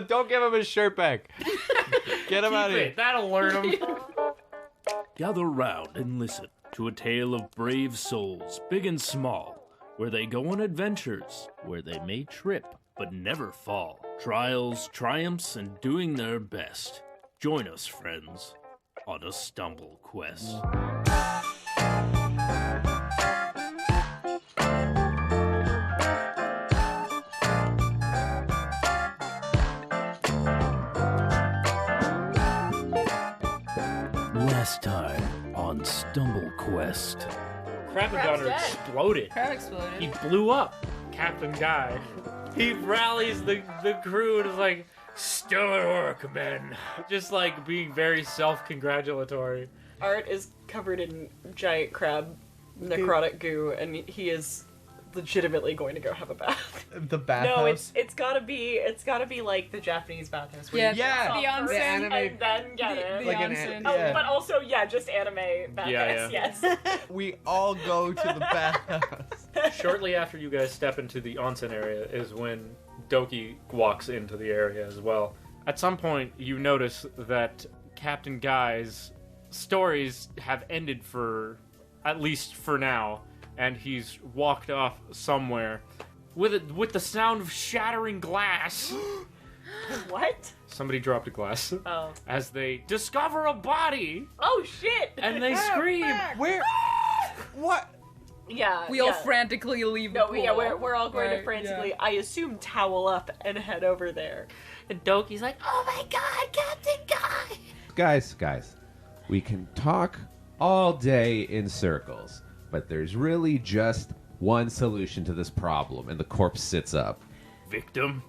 Don't give him his shirt back. Get him out of here. That'll learn him. Gather round and listen to a tale of brave souls, big and small, where they go on adventures, where they may trip but never fall. Trials, triumphs, and doing their best. Join us, friends, on a stumble quest. Last time on Stumble Quest. Crabadonner dead. exploded. Crab exploded. He blew up. Captain Guy. He rallies the crew and is like, stellar work, men. Just like being very self-congratulatory. Art is covered in giant crab necrotic goo, and he is legitimately going to go have a bath. The bathhouse. No, it's gotta be like the Japanese bathhouse. Where you Yeah. get The salt onsen. first and then get it. The Like an onsen. an- Oh, yeah. but also, just anime bathhouse, Yeah. yes. We all go to the bathhouse. Shortly after you guys step into the onsen area is when Doki walks into the area as well. At some point, you notice that Captain Guy's stories have ended at least for now, and he's walked off somewhere with the sound of shattering glass. What? Somebody dropped a glass Oh. as they discover a body, Oh, shit! and they scream. Where? What? Yeah. We all yeah. frantically leave the No, pool. yeah, we're all going to Right, frantically, yeah. I assume, towel up and head over there. And Doki's like, "Oh my God, Captain Guy!" Guys, we can talk all day in circles, but there's really just one solution to this problem, and the corpse sits up. Victim,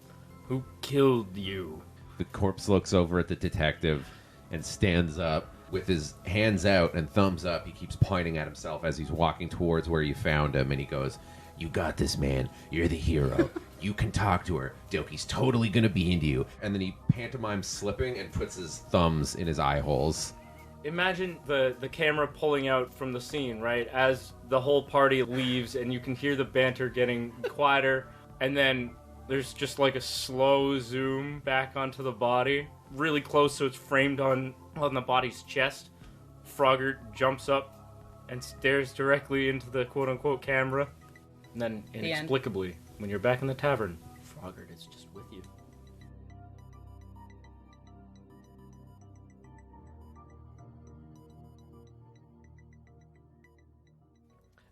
who killed you? The corpse looks over at the detective and stands up with his hands out and thumbs up. He keeps pointing at himself as he's walking towards where you found him, and he goes, "You got this, man. You're the hero. You can talk to her. Doki's totally gonna be into you." And then he pantomimes slipping and puts his thumbs in his eye holes. Imagine the camera pulling out from the scene, right? As the whole party leaves and you can hear the banter getting quieter, and then there's just like a slow zoom back onto the body, really close so it's framed on the body's chest. Frogger jumps up and stares directly into the quote-unquote camera. And then end. inexplicably, when you're back in the tavern, Frogger is just with you.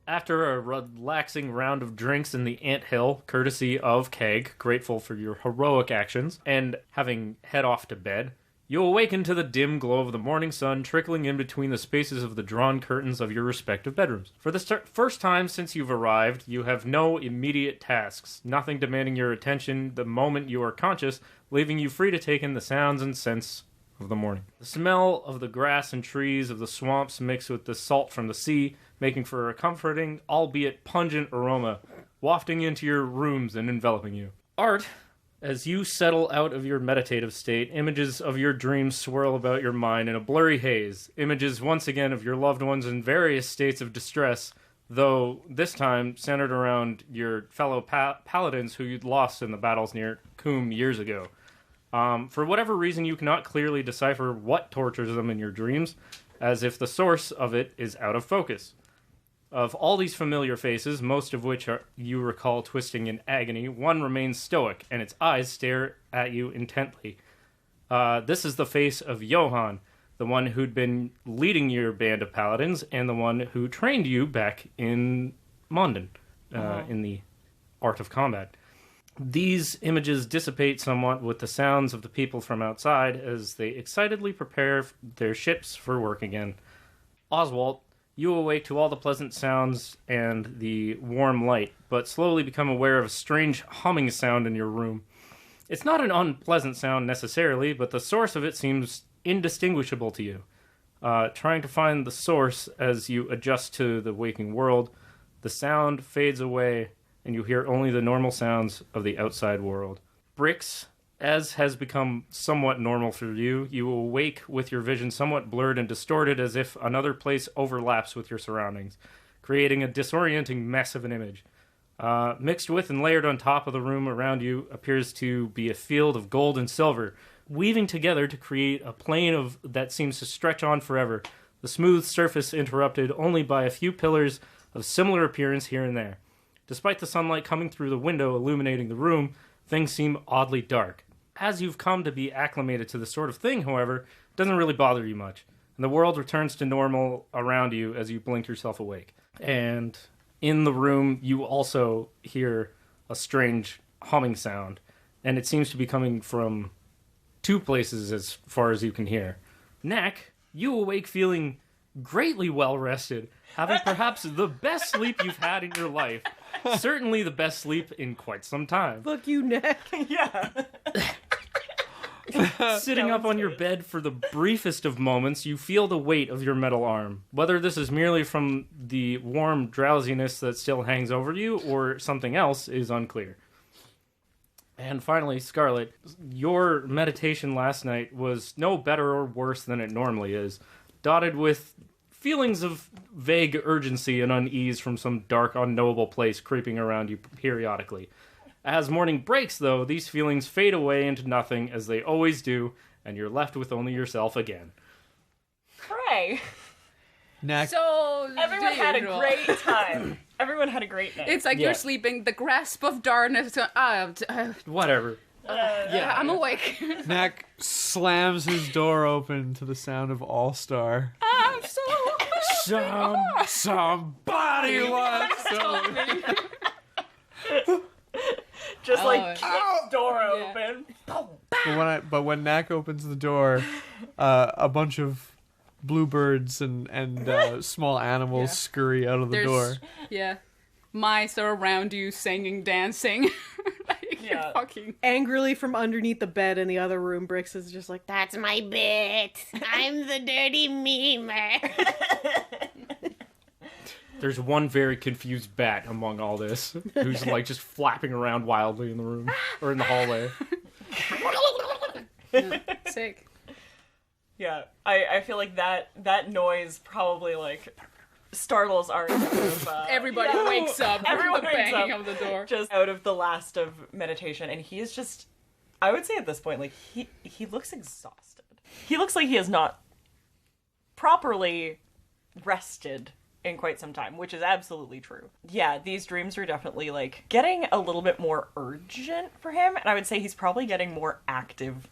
After a relaxing round of drinks in the anthill, courtesy of Keg, grateful for your heroic actions, and having head off to bed, you awaken to the dim glow of the morning sun trickling in between the spaces of the drawn curtains of your respective bedrooms. For the first time since you've arrived, you have no immediate tasks, nothing demanding your attention the moment you are conscious, leaving you free to take in the sounds and scents of the morning. The smell of the grass and trees of the swamps mixed with the salt from the sea, making for a comforting, albeit pungent aroma, wafting into your rooms and enveloping you. Art, as you settle out of your meditative state, images of your dreams swirl about your mind in a blurry haze, images once again of your loved ones in various states of distress, though this time centered around your fellow paladins who you'd lost in the battles near Coombe years ago. For whatever reason, you cannot clearly decipher what tortures them in your dreams, as if the source of it is out of focus. Of all these familiar faces, most of which you recall twisting in agony, one remains stoic, and its eyes stare at you intently. This is the face of Johann, the one who'd been leading your band of paladins, and the one who trained you back in Monden, in the art of combat. These images dissipate somewhat with the sounds of the people from outside as they excitedly prepare their ships for work again. Oswalt, you awake to all the pleasant sounds and the warm light, but slowly become aware of a strange humming sound in your room. It's not an unpleasant sound necessarily, but the source of it seems indistinguishable to you. Trying to find the source as you adjust to the waking world, the sound fades away, and you hear only the normal sounds of the outside world. Brix, as has become somewhat normal for you, you awake with your vision somewhat blurred and distorted as if another place overlaps with your surroundings, creating a disorienting mess of an image. Mixed with and layered on top of the room around you appears to be a field of gold and silver, weaving together to create a plane that seems to stretch on forever, the smooth surface interrupted only by a few pillars of similar appearance here and there. Despite the sunlight coming through the window illuminating the room, things seem oddly dark. As you've come to be acclimated to this sort of thing, however, it doesn't really bother you much, and the world returns to normal around you as you blink yourself awake. And in the room, you also hear a strange humming sound, and it seems to be coming from two places as far as you can hear. Knack, you awake feeling greatly well-rested, having perhaps the best sleep you've had in your life. Certainly the best sleep in quite some time. Fuck you, Knack. Yeah. Sitting up on your bed for the briefest of moments, you feel the weight of your metal arm. Whether this is merely from the warm drowsiness that still hangs over you or something else is unclear. And finally, Scarlet, your meditation last night was no better or worse than it normally is, dotted with feelings of vague urgency and unease from some dark, unknowable place creeping around you periodically. As morning breaks, though, these feelings fade away into nothing, as they always do, and you're left with only yourself again. Hooray! Knack. So Everyone the had a usual. great time. Everyone had a great night. It's like Yeah. you're sleeping. The grasp of darkness. Whatever. yeah. I'm awake. Knack slams his door open to the sound of All Star. I'm so. Somebody wants to. Just like Oh. kicks door Yeah. open. But when Knack opens the door, a bunch of bluebirds and small animals Yeah. scurry out of the door. Yeah. Mice are around you singing, dancing. Like, Yeah. fucking. Angrily from underneath the bed in the other room, Brix is just like, that's my bit. I'm the dirty memer. There's one very confused bat among all this, who's like just flapping around wildly in the room, or in the hallway. Sick. Yeah, I feel like that noise probably like startles our Everybody wakes up Everyone from the wakes banging up. of the door. just out of the last of meditation, and he is just, I would say at this point, like he looks exhausted. He looks like he has not properly rested in quite some time, which is absolutely true. Yeah, these dreams are definitely like getting a little bit more urgent for him, and I would say he's probably getting more active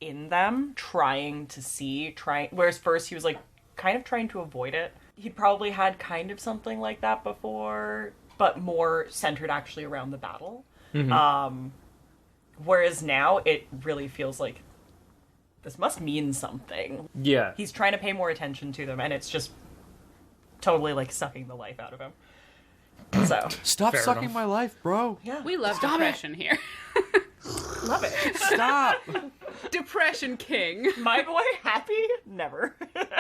in them, trying to see, whereas first he was like kind of trying to avoid it. He'd probably had kind of something like that before, but more centered actually around the battle. Whereas now it really feels like this must mean something. Yeah. He's trying to pay more attention to them, and it's just totally like sucking the life out of him. So Stop Fair sucking enough. my life, bro. yeah, We love depression here. love it. Stop. Depression king. My boy happy? Never.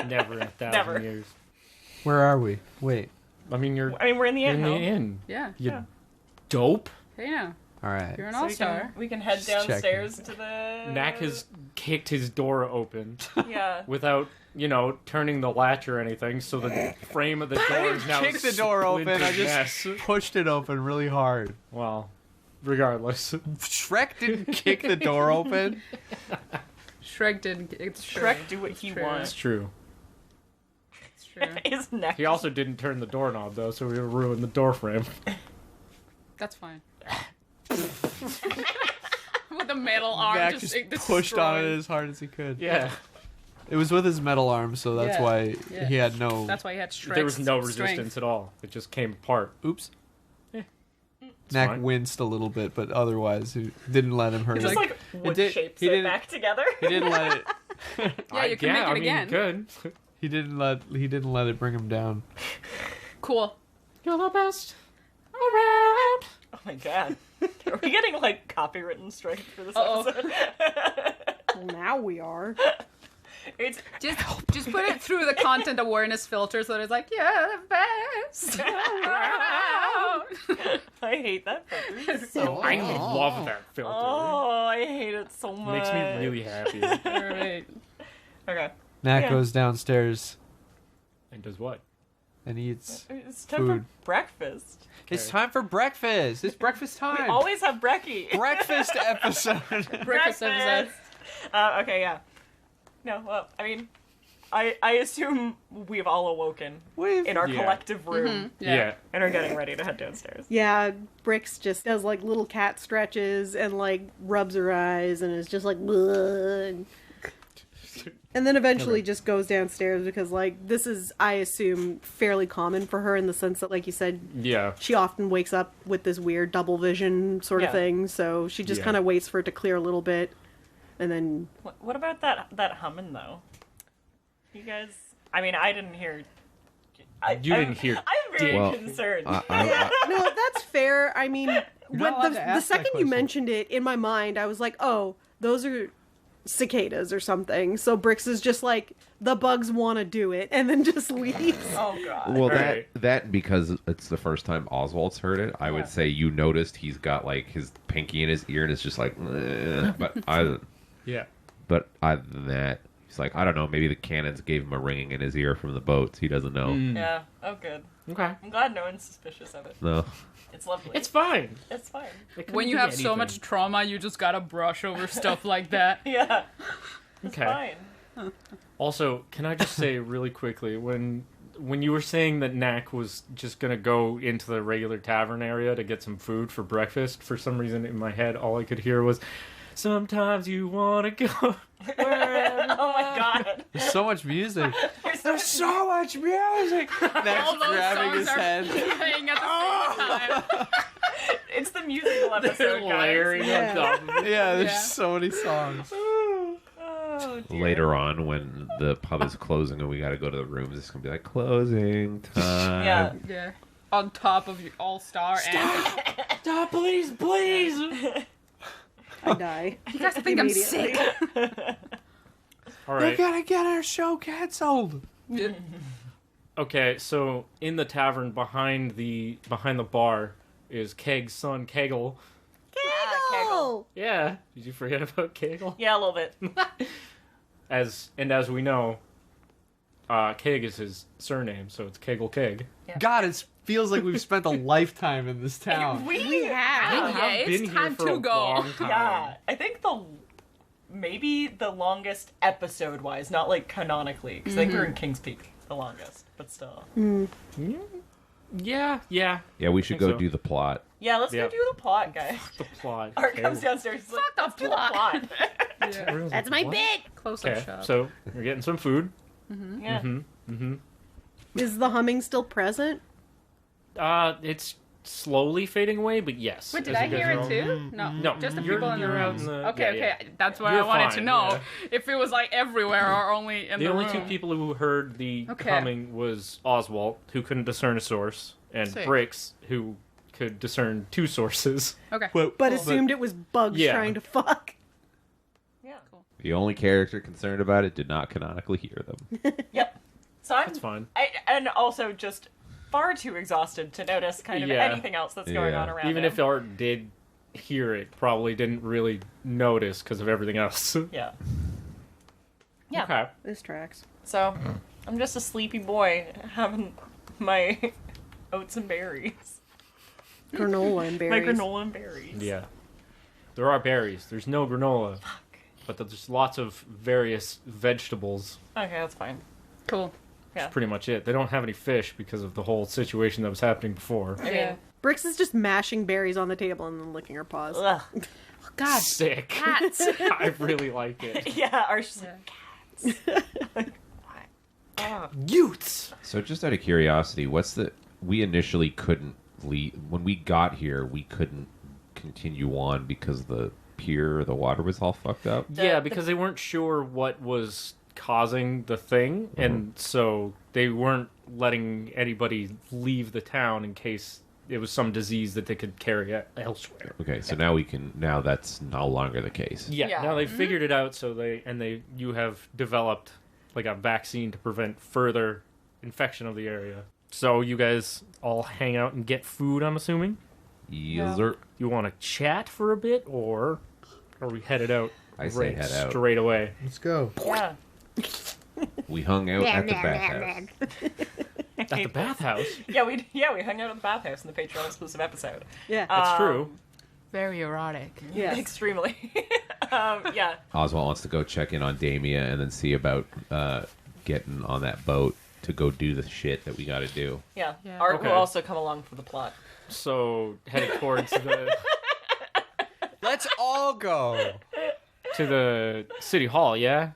Never in 1,000 Never. years. Where are we? Wait. I mean, you're I mean, we're in the in end. the inn. Yeah. You dope. Hey now. All right. You're an So all-star. we can head Just downstairs to the. Knack has kicked his door open Yeah. without, turning the latch or anything, so the frame of the door is now Kick the door open. I splintered just mess. pushed it open really hard. Well, regardless. Shrek didn't kick the door open. Shrek didn't. It's true. Shrek do what he It's true. wants. It's true. It's true. His neck. He also didn't turn the doorknob, though, so we ruined the door frame. That's fine. With the metal arm Knack just, just pushed on it destroyed. as hard as he could. Yeah. It was with his metal arm, so that's Yeah. why Yeah. he had no. That's why he had Shrek's There was no strength. resistance at all. It just came apart. Oops. It's Knack fine. winced a little bit, but otherwise, he didn't let him hurt Just it. like wood did- shapes he it didn't- back together. He didn't let it. Yeah, you can make it again. Good. He didn't let it bring him down. Cool. You're the best around. Oh my god. Are we getting like copywritten strike for this Uh-oh. episode? Well, now we are. It's Just put it through the content awareness filter so that it's like, you're the best around. I hate that filter. It's so I love that filter. Oh, I hate it so much. Makes me really happy. Alright. Okay. Knack Yeah. goes downstairs. And does what? and eats It's time food. for breakfast. It's time for breakfast. It's breakfast We time. always have brekkie. Breakfast episode. Breakfast episode. Okay, yeah. No, well, I mean, I assume we've all awoken in our collective room Yeah. and are getting ready to head downstairs. Yeah, Brix just does like little cat stretches and like rubs her eyes and is just like, "Bleh." And then eventually just goes downstairs because like this is, I assume, fairly common for her in the sense that, like you said, Yeah. she often wakes up with this weird double vision sort of Yeah. thing. So she just Yeah. kind of waits for it to clear a little bit, and then What about that humming though? You guys, I mean, I didn't hear. You didn't hear I'm very Well, concerned. no, that's fair. I mean, not when allowed to the ask that second you question. mentioned it in my mind, I was like, oh, those are cicadas or something. So Brix is just like, the bugs want to do it, and then just leaves. Oh god. Well, Right. that because it's the first time Oswalt's heard it, I Yeah. would say you noticed he's got like his pinky in his ear and it's just like, but Yeah. other than that, he's like, I don't know, maybe the cannons gave him a ringing in his ear from the boats. He doesn't know. Yeah. Oh, good. Okay. I'm glad no one's suspicious of it. No. It's lovely. It's fine. It's fine. It couldn't When you be have so anything. much trauma, you just gotta brush over stuff like that. Yeah. It's Okay. fine. Also, can I just say really quickly, when you were saying that Knack was just gonna go into the regular tavern area to get some food for breakfast, for some reason in my head all I could hear was, "Sometimes you wanna go wherever." Oh my god. There's so much music. There's So much music. Next, All those grabbing songs his are head. playing at the same time. It's the musical episode, guys. Layering on top of it. Yeah, there's Yeah. so many songs. Oh, dear. Later on, when the pub is closing and we got to go to the rooms, it's gonna be like closing time. Yeah. Yeah. On top of your all-star and Stop, please, please. I die. you guys think I'm sick. All They're right. gonna get our show canceled. Okay, so in the tavern behind the bar is Keg's son Kegel. Kegel. Yeah. Did you forget about Kegel? Yeah, a little bit. As we know, Keg is his surname, so it's Kegel Keg. God, it feels like we've spent a lifetime in this town. We have. Yeah, it's been time here for to a go. long time. Yeah, I think maybe the longest episode wise, not like canonically, because I think we were in King's Peak the longest, but still. Yeah. Yeah, we should think go so. do the plot. Yeah, let's Yeah. go do the plot, guys. The plot. Art comes downstairs. He's like, the let's do the plot." plot. Yeah. That's my bit. Close-up Okay, shot. so we're getting some food. Yeah. Is the humming still present? It's slowly fading away, but yes. Wait, did as I you guys hear know. it too? No, No, just the you're- people in the you're out rooms. in the- Okay, yeah, okay, that's what You're I wanted to fine, know. yeah. If it was like everywhere or only in The the only room. two people who heard the Okay. humming was Oswalt, who couldn't discern a source, and Sick. Brix, who could discern two sources. Okay. But assumed it was bugs Yeah. trying to fuck. Yeah. The only character concerned about it did not canonically hear them. Yep. So I'm That's fine. and also just far too exhausted to notice kind of Yeah. anything else that's going Yeah. on around Even him. if Art did hear it, probably didn't really notice because of everything else. Yeah. Yeah. Okay. This tracks. So I'm just a sleepy boy having my oats and berries. Granola and berries. My granola and berries. Yeah. There are berries. There's no granola. But there's lots of various vegetables. Okay, that's fine. Cool. Yeah. Pretty much it. They don't have any fish because of the whole situation that was happening before. I Yeah. mean, Brix is just mashing berries on the table and then licking her paws. ugh. God, Sick. cats. I really like it. Yeah, Arch's just Yeah. like, what? Ugh. Utes! So just out of curiosity, we initially couldn't leave, when we got here, we couldn't continue on because the pier, the water was all fucked up? Yeah, because they weren't sure what was causing the thing, and so they weren't letting anybody leave the town in case it was some disease that they could carry elsewhere. Okay, so now that's no longer the case. Yeah, Yeah. now they figured it out, so you have developed like a vaccine to prevent further infection of the area. So you guys all hang out and get food, I'm assuming? Yes, sir. You want to chat for a bit, or are we headed out? I say head out. Straight away. Let's go. Yeah. We hung out at the bathhouse. At the bathhouse? Yeah, we hung out at the bathhouse in the Patreon exclusive episode. Yeah. That's true. Very erotic. Yes. Extremely. Yeah. Oswalt wants to go check in on Damia and then see about getting on that boat to go do the shit that we got to do. Yeah. Yeah. Art Okay. will also come along for the plot. So, heading towards the Let's all go. city hall, yeah?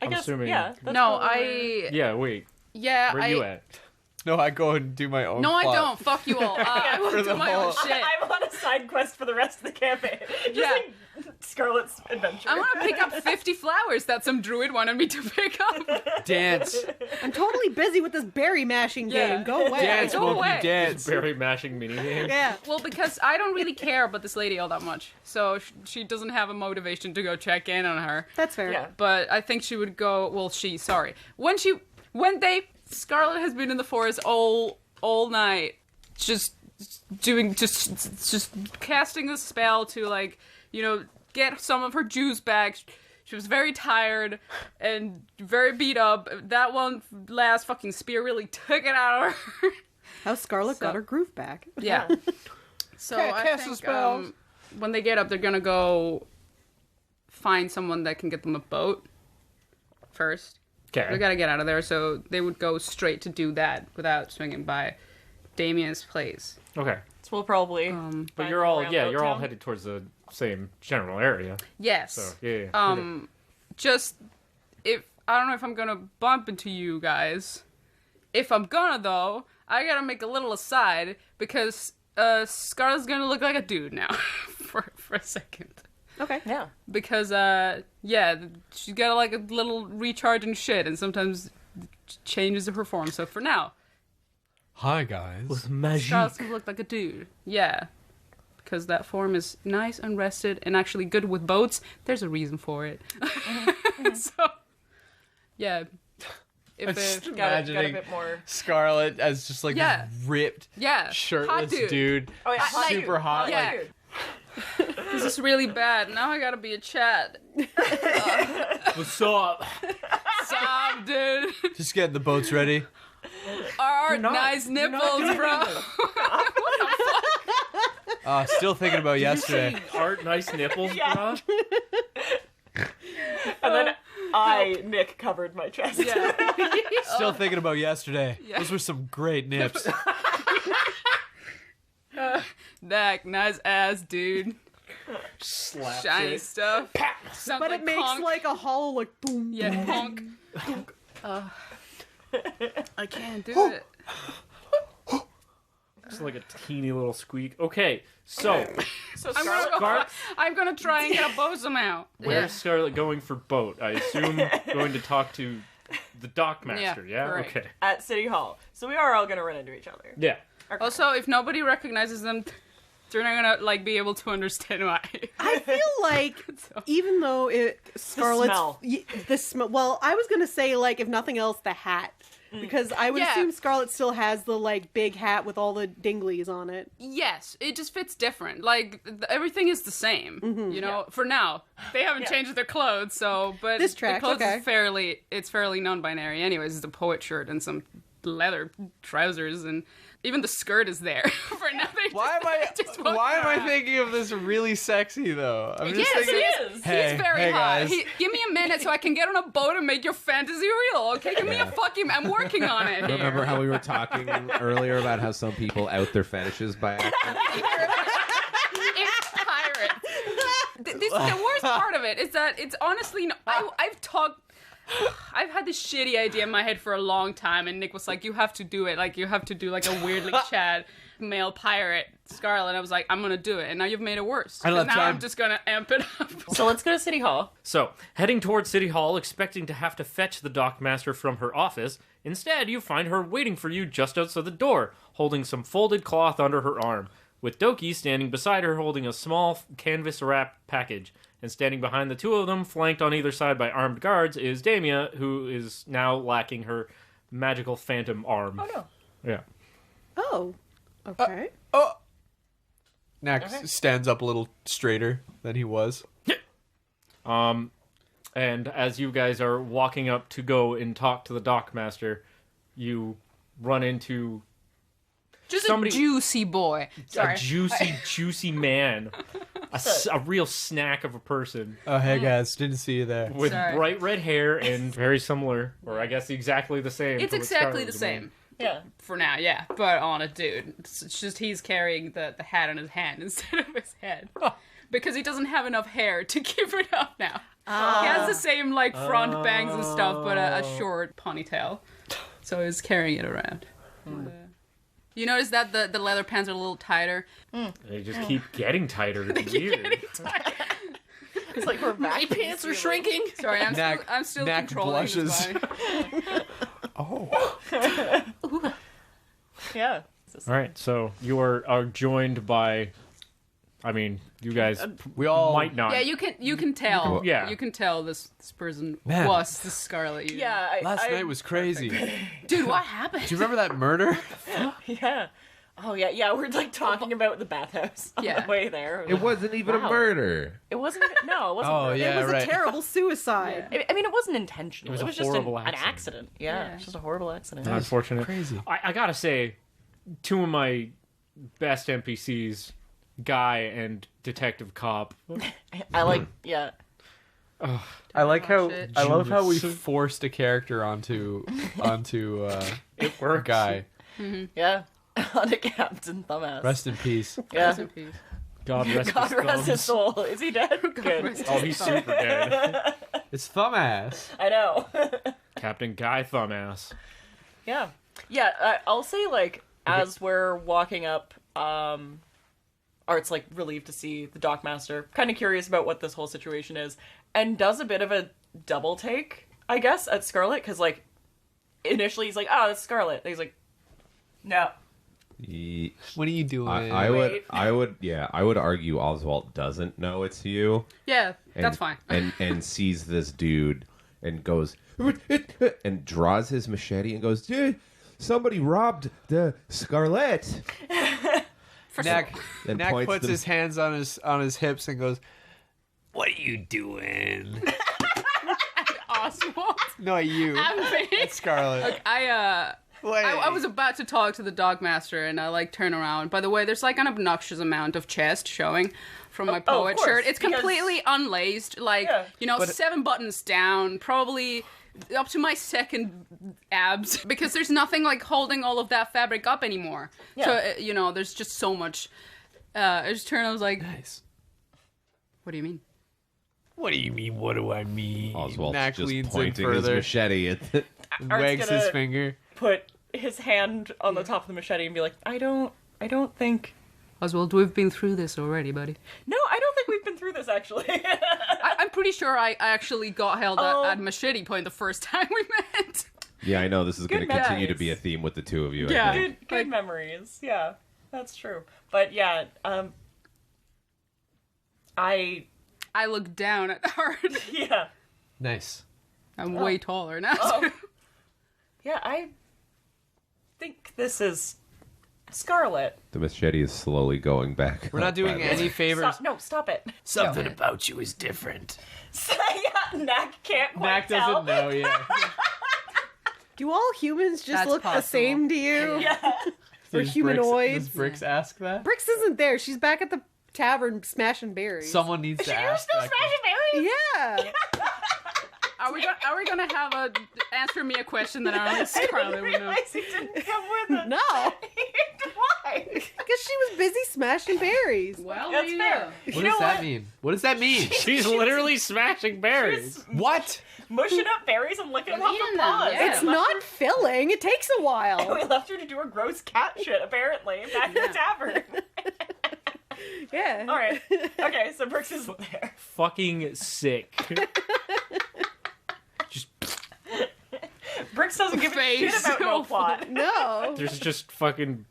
I I'm guess, assuming- yeah. that's No, probably- Yeah, wait. Yeah, Where you at? No, I go and do my own. No, I plot. don't. Fuck you all. I will For do the my own whole- shit. I'm on a side quest for the rest of the campaign. Just Yeah. like Scarlet's adventure. I want to pick up 50 flowers that some druid wanted me to pick up. Dance. I'm totally busy with this berry mashing Yeah. game. Go away. Dance, Go monkey, away. dance. Berry mashing minigame. Yeah. Well, because I don't really care about this lady all that much. So she doesn't have a motivation to go check in on her. That's fair. Yeah. But I think she would go, sorry. When Scarlet has been in the forest all night, just casting a spell to, like, you know, get some of her juice back. She was very tired and very beat up. That one last fucking spear really took it out of her. How Scarlet got her groove back. Yeah. So I cast the think spells. when they get up, they're gonna go find someone that can get them a boat first. They Okay. gotta get out of there, so they would go straight to do that without swinging by Damien's place. Okay. So we'll probably. But find you're them all, around you're all Boattown. headed towards the same general area. Yes. So, yeah. Just if I don't know if I'm gonna bump into you guys. If I'm gonna though, I gotta make a little aside because Scarlet's gonna look like a dude now for a second. Okay. Yeah. Because she's got like a little recharge and shit, and sometimes changes her form. So for now, Hi guys. Scarlet's gonna look like a dude. Yeah, because that form is nice and rested and actually good with boats. There's a reason for it. So yeah, I'm just if Got a imagining bit more. Scarlet as just like Yeah. this ripped, yeah, hot shirtless dude. dude. Oh, yeah, hot super dude. hot. Yeah. Like, This is really bad. Now I gotta be a Chad. What's up? Stop, dude. just getting the boats ready. Art, not- nice you're not nipples, doing bro. Still thinking about yesterday. Art, nice nipples, Yeah. bro. And then Nick, covered my chest. Yeah. Still thinking about yesterday. Yeah. Those were some great nips. Knack, nice ass, dude. Slaps Shiny it. stuff. Sounds But like it makes conch. like a hollow, like boom. Yeah, honk. I can't do it. Just like a teeny little squeak. Okay, so So I'm gonna, Scarlet. go, I'm gonna try and get a bosom out. where's Scarlet going for boat? I assume going to talk to the dock master, yeah? correct. Okay. At City Hall. So we are all gonna run into each other. Yeah. Also, if nobody recognizes them, they're not gonna like be able to understand why. I feel like even though Scarlet's smell. the smell. Well, I was gonna say like if nothing else, the hat. Because I would Yeah. assume Scarlet still has the like big hat with all the dinglies on it. Yes, it just fits different. Like everything is the same, you know. For now, they haven't changed their clothes, so but This the tracks, clothes okay. is fairly non-binary. Anyways, it's a poet shirt and some leather trousers, and even the skirt is there. For now, they Why am I? just walk Why am I around. thinking of this really sexy though? I'm just Yes, thinking. it is. Hey, He's very hey hot. guys. Give me a minute so I can get on a boat and make your fantasy real. Okay, give me a fucking. I'm working on it. Here. Remember how we were talking earlier about how some people out their fetishes by accident? It's pirates. The worst part of it is that it's honestly. I've had this shitty idea in my head for a long time, and Nick was like, "You have to do it. Like, you have to do like a weirdly Chad male pirate Scarlet." And I was like, "I'm gonna do it," and now you've made it worse. I don't have now time. I'm just gonna amp it up. So let's go to City Hall. So, heading towards City Hall, expecting to have to fetch the dockmaster from her office, instead you find her waiting for you just outside the door, holding some folded cloth under her arm, with Doki standing beside her holding a small canvas-wrapped package. And standing behind the two of them, flanked on either side by armed guards, is Damia, who is now lacking her magical phantom arm. Oh no. Yeah. Oh. Okay. Knack stands up a little straighter than he was. And as you guys are walking up to go and talk to the dockmaster, you run into Just somebody- a juicy boy. Sorry. a juicy man, a real snack of a person Oh, hey guys, didn't see you there. with Sorry. bright red hair and very similar, or I guess exactly the same. It's to what exactly Scarlet the was same. Yeah. For now, yeah. But on a dude. It's just he's carrying the hat in his hand instead of his head. Because he doesn't have enough hair to keep it up now. He has the same, like, front bangs and stuff, but a short ponytail. So he's carrying it around. You notice that the leather pants are a little tighter? They just keep getting tighter. It's weird. It's like we're back. My pants are shrinking. Sorry, I'm still Knack controlling blushes. this body. Yeah. All right, so you are joined by. I mean, you guys We all might not. Yeah, you can tell. Yeah. You can tell this person Man. was the Scarlet Union. Yeah. Last night was crazy. Do Dude, what happened? you remember that murder? Yeah. Oh yeah, yeah. We're like talking about the bathhouse on Yeah. the way there. It wasn't even a Wow. murder. It wasn't. Even, no, it wasn't. Oh, murder. yeah. It was right. a terrible suicide. I mean, it wasn't intentional. It was a just horrible an accident. accident. Yeah, Yeah. it's just a horrible accident. Unfortunate. Crazy. I gotta say, two of my best NPCs, Guy and Detective Cop. I like. Yeah. I like how Shit. I love how we Genius. forced a character onto It works. Guy. Yeah. On a Captain Thumbass. Rest in peace. Yeah. Rest in peace. God rest God his rest thumbs. his soul. Is he dead? Good. rest Oh, he's super dead. It's Thumbass. I know. Captain Guy Thumbass. Yeah. Yeah, I'll say, like, as we're walking up, Art's, like, relieved to see the Dockmaster, kind of curious about what this whole situation is, and does a bit of a double take, I guess, at Scarlet, because, like, initially he's like, oh, that's Scarlet. And he's like, no. What are you doing? I would argue Oswalt doesn't know it's you. Yeah, And, that's fine. and sees this dude and goes and draws his machete and goes, somebody robbed the Scarlet. Knack And Knack points puts them- his hands on his hips and goes, "What are you doing?" Oswalt. No, you. It's Scarlet. Wait. I was about to talk to the Dogmaster, and I like turn around. By the way, there's like an obnoxious amount of chest showing from my of poet course, shirt. It's because- completely unlaced, like Yeah. 7 buttons down, probably up to my second abs, because there's nothing like holding all of that fabric up anymore. Yeah. So there's just so much. I just turned. I was like, Nice. "What do you mean?" What do you mean? What do I mean? Oswald's Knack just leans in pointing his further, machete at the... wags gonna- his finger. Put his hand on the top of the machete and be like, I don't think... Oswald, we've been through this already, buddy. No, I don't think we've been through this, actually. I'm pretty sure I actually got held Oh. at machete point the first time we met. Yeah, I know this is going to Good continue to guys. be a theme with the two of you. Yeah. I think. Good memories. Yeah, that's true. But yeah, I look down at Art. yeah. Nice. I'm way taller now. Yeah, I think this is Scarlet. The machete is slowly going back. We're not doing any favors. Stop it. Something about you is different. Yeah, Knack can't quite Knack tell. doesn't know yet. Do all humans just That's look the possible. same to you? Yeah. Or Does humanoids? Does Brix ask that? Brix isn't there. She's back at the tavern smashing berries. Someone needs to You're ask still that. smashing berries? Yeah. Are we gonna have a answer me a question that I don't I Scarlet didn't would know? realize he didn't come with it. No. Why? Because she was busy smashing berries. Well, That's fair. What You does know that what? mean? What does that mean? She's literally smashing berries. What? Mushing up berries and licking them off eating the them, paws. yeah. It's not filling. It takes a while. We left her to do her gross cat shit, apparently, back in the tavern. Yeah. All right. Okay, so Brix is there. Fucking sick. Just Brix doesn't give a shit Face. about no plot. No. there's just fucking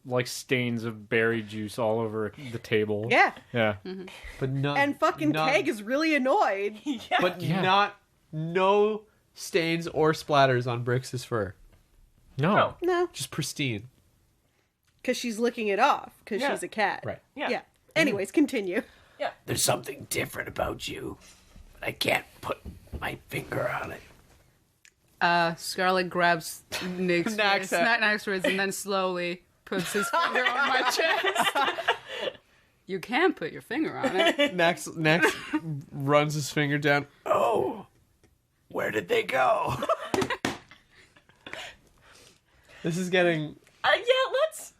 like stains of berry juice all over the table. Yeah. Yeah. But not. And fucking not, Keg is really annoyed. But Yeah. no stains or splatters on Brix's fur. No. No. No. Just pristine. Because she's licking it off. Because Yeah. she's a cat. Right. Yeah. Yeah. Anyways, continue. There's something different about you. I can't put my finger on it. Scarlet grabs Nick's Knack's wrist, Knack's wrist, and then slowly puts his finger on my chest. You can put your finger on it. Nax runs his finger down. Oh, where did they go? This is getting... Yeah, let's...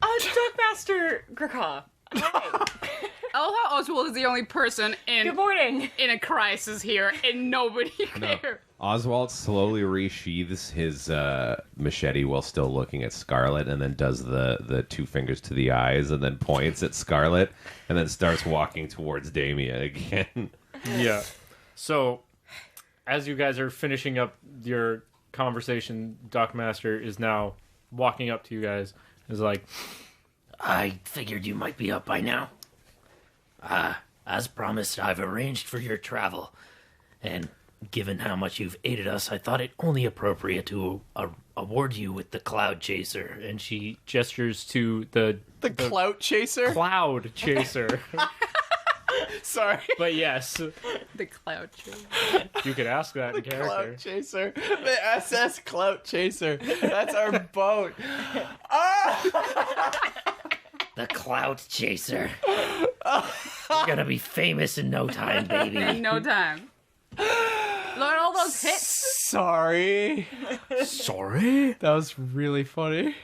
Dockmaster Graka. Hi. I love how Oswald is the only person Good morning. in a crisis here, and nobody cares. Oswalt slowly resheathes his machete while still looking at Scarlet, and then does the two fingers to the eyes, and then points at Scarlet, and then starts walking towards Damia again. Yeah. So, as you guys are finishing up your conversation, Dockmaster is now walking up to you guys. Is like, I figured you might be up by now. As promised, I've arranged for your travel. And given how much you've aided us, I thought it only appropriate to award you with the Cloud Chaser. and she gestures to the clout chaser? Cloud Chaser. Sorry. But yes, The cloud chaser. you could ask that in character. Clout chaser. The SS Clout Chaser. That's our boat. The Cloud Chaser. You're gonna be famous in no time, baby. In no time. Look at all those hits. Sorry. Sorry? That was really funny.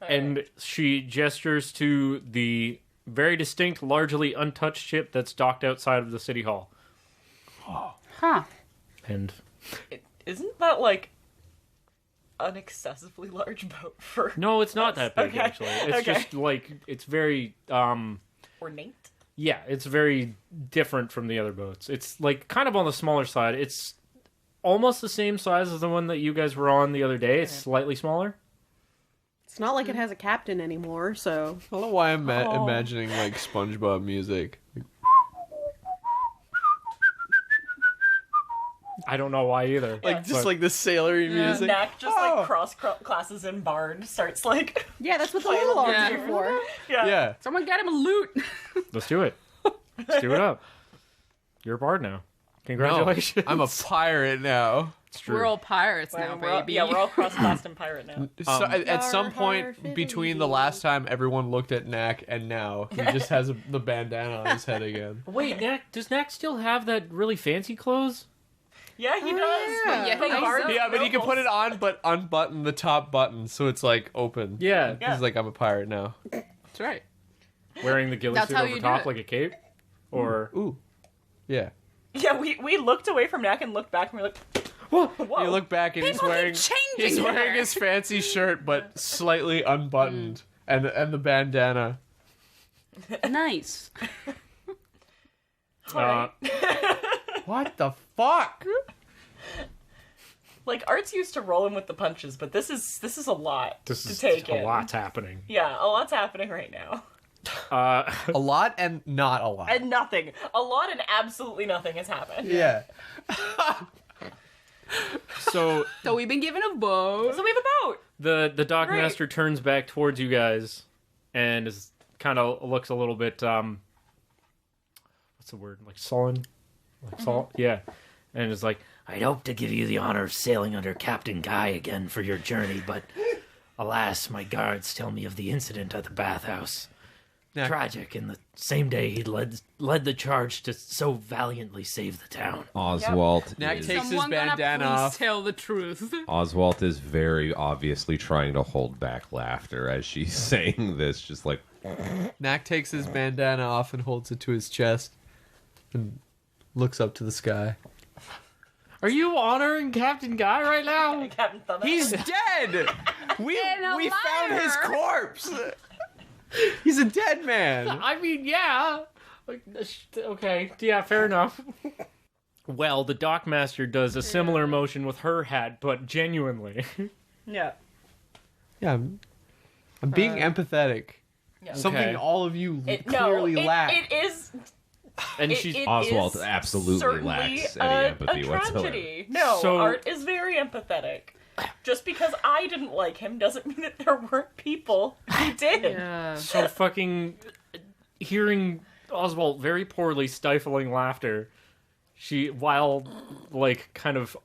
And she gestures to the very distinct, largely untouched ship that's docked outside of the city hall. Huh. And Isn't that like an excessively large boat for no, it's not that big Okay. actually. It's Okay. just like it's very ornate? yeah, it's very different from the other boats. It's like kind of on the smaller side. It's almost the same size as the one that you guys were on the other day. It's slightly smaller. It's not like it has a captain anymore, so... I don't know why I'm imagining like SpongeBob music. I don't know why either. Like just But- like the sailory music. Knack just like cross classes in Bard starts like Yeah, that's what the little arms Yeah. are for. Yeah. Someone get him a loot. let's do it. Let's do it up. You're a bard now. No, Congratulations. I'm a pirate now. It's true. We're all pirates now, baby. we're all cross classed in pirate now. So at some Yar, point har, between the fiddly. last time everyone looked at Knack and now, he just has the bandana on his head again. Wait, Knack, does Knack still have that really fancy clothes? Yeah, he does. yeah. Yeah, But he Bard does. Yeah, but he can put it on, but unbutton the top button, so it's like open. Yeah. Yeah. He's like, I'm a pirate now. That's right. Wearing the ghillie That's suit how over you do top it. like a cape? Or Ooh. Yeah. Yeah, we looked away from Knack and looked back and we're like, Whoa. whoa. You look back and People keep changing her. his fancy shirt, but slightly unbuttoned, and the bandana. Nice. What the fuck? Like Art's used to rolling with the punches, but this is a lot This to is take a in. lot's happening. Yeah, a lot's happening right now. A lot and not a lot. And nothing. A lot and absolutely nothing has happened. Yeah. So So we've been given a bow. So we have a boat. the Dockmaster turns back towards you guys and is kind of looks a little bit what's the word? Like sullen? Like salt? Yeah. And is like, I'd hoped to give you the honor of sailing under Captain Guy again for your journey, but alas, my guards tell me of the incident at the bathhouse. Knack. Tragic, and the same day he led the charge to so valiantly save the town. Oswalt Knack is, takes his Someone gonna bandana please off. tell the truth. Oswalt is very obviously trying to hold back laughter as she's saying this, just like Knack takes his bandana off and holds it to his chest and looks up to the sky. are you honoring Captain Guy right now? Captain Thumb. He's dead! We a found his liar. corpse! He's a dead man! I mean, yeah. Okay, yeah, fair enough. Well, the Dockmaster does a similar motion with her hat, but genuinely. Yeah. Yeah, I'm being empathetic. Yeah. Something Okay. all of you It, clearly no, lack. it is. And It, she's it Oswalt is absolutely certainly lacks any empathy a whatsoever. tragedy. No, So- Art is very empathetic. Just because I didn't like him doesn't mean that there weren't people who did. Yeah. so fucking hearing Oswald very poorly stifling laughter. She, while like kind of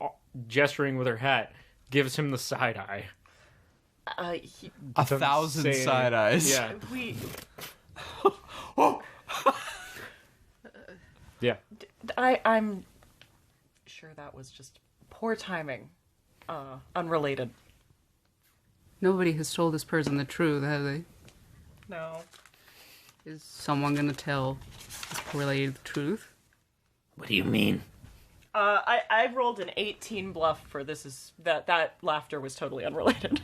gesturing with her hat, gives him the side eye. 1,000 Saying- side eyes. Yeah. Yeah. I'm sure that was just poor timing. Unrelated. Nobody has told this person the truth, have they? No. Is someone gonna tell this poor lady the truth? What do you mean? I rolled an 18 bluff for this. That laughter was totally unrelated.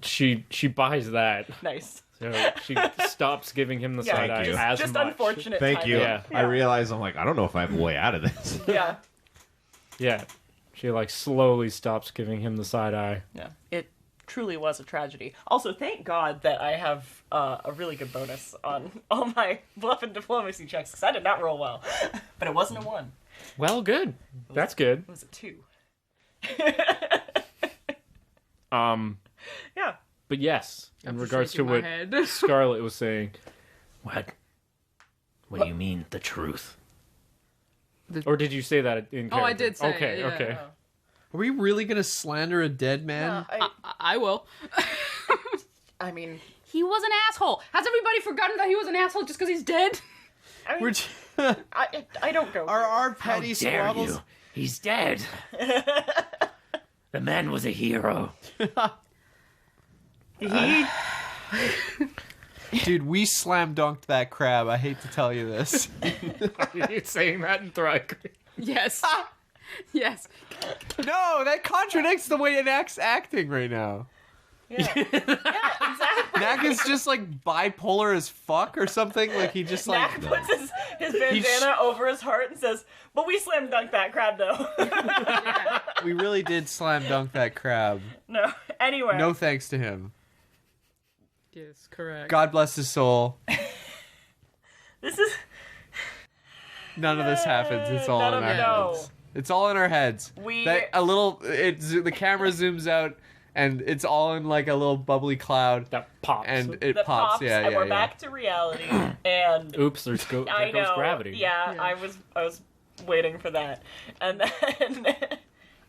She buys that. Nice. So she stops giving him the side eye as just much. unfortunate. Thank you. timing. Yeah. I realize I'm like, I don't know if I have a way out of this. Yeah. Yeah. She like slowly stops giving him the side eye. Yeah. It truly was a tragedy. Also, thank God that I have a really good bonus on all my bluff and diplomacy checks because I did not roll well, but it wasn't a 1. Well, good. That's good. It was a 2. Yeah. But yes, in I'm regards to shaking my what head. Scarlet was saying, What? What do you mean, the truth? or did you say that in character? Oh, I did say it, Okay, yeah. okay. Are we really gonna slander a dead man? I will. I mean, He was an asshole. Has everybody forgotten that he was an asshole just because he's dead? We're I don't go. our How petty dare squabbles. you? He's dead. The man was a hero. Dude, we slam dunked that crab. I hate to tell you this. Are you saying that in Thryk? Yes. Yes. No, that contradicts the way Knack's acting right now. Yeah, exactly. Knack is just like bipolar as fuck or something. Like he just like Knack puts his bandana over his heart and says, "But we slam dunked that crab, though." we really did slam dunk that crab. No. Anyway. No thanks to him. Yes, correct. God bless his soul. This is. None of this happens. It's all None in of our it, no. heads. It's all in our heads. The camera zooms out and it's all in like a little bubbly cloud That pops. and it That pops. Yeah, and yeah, we're yeah. back to reality. And Oops, there I goes know. gravity. Yeah, I was waiting for that, and then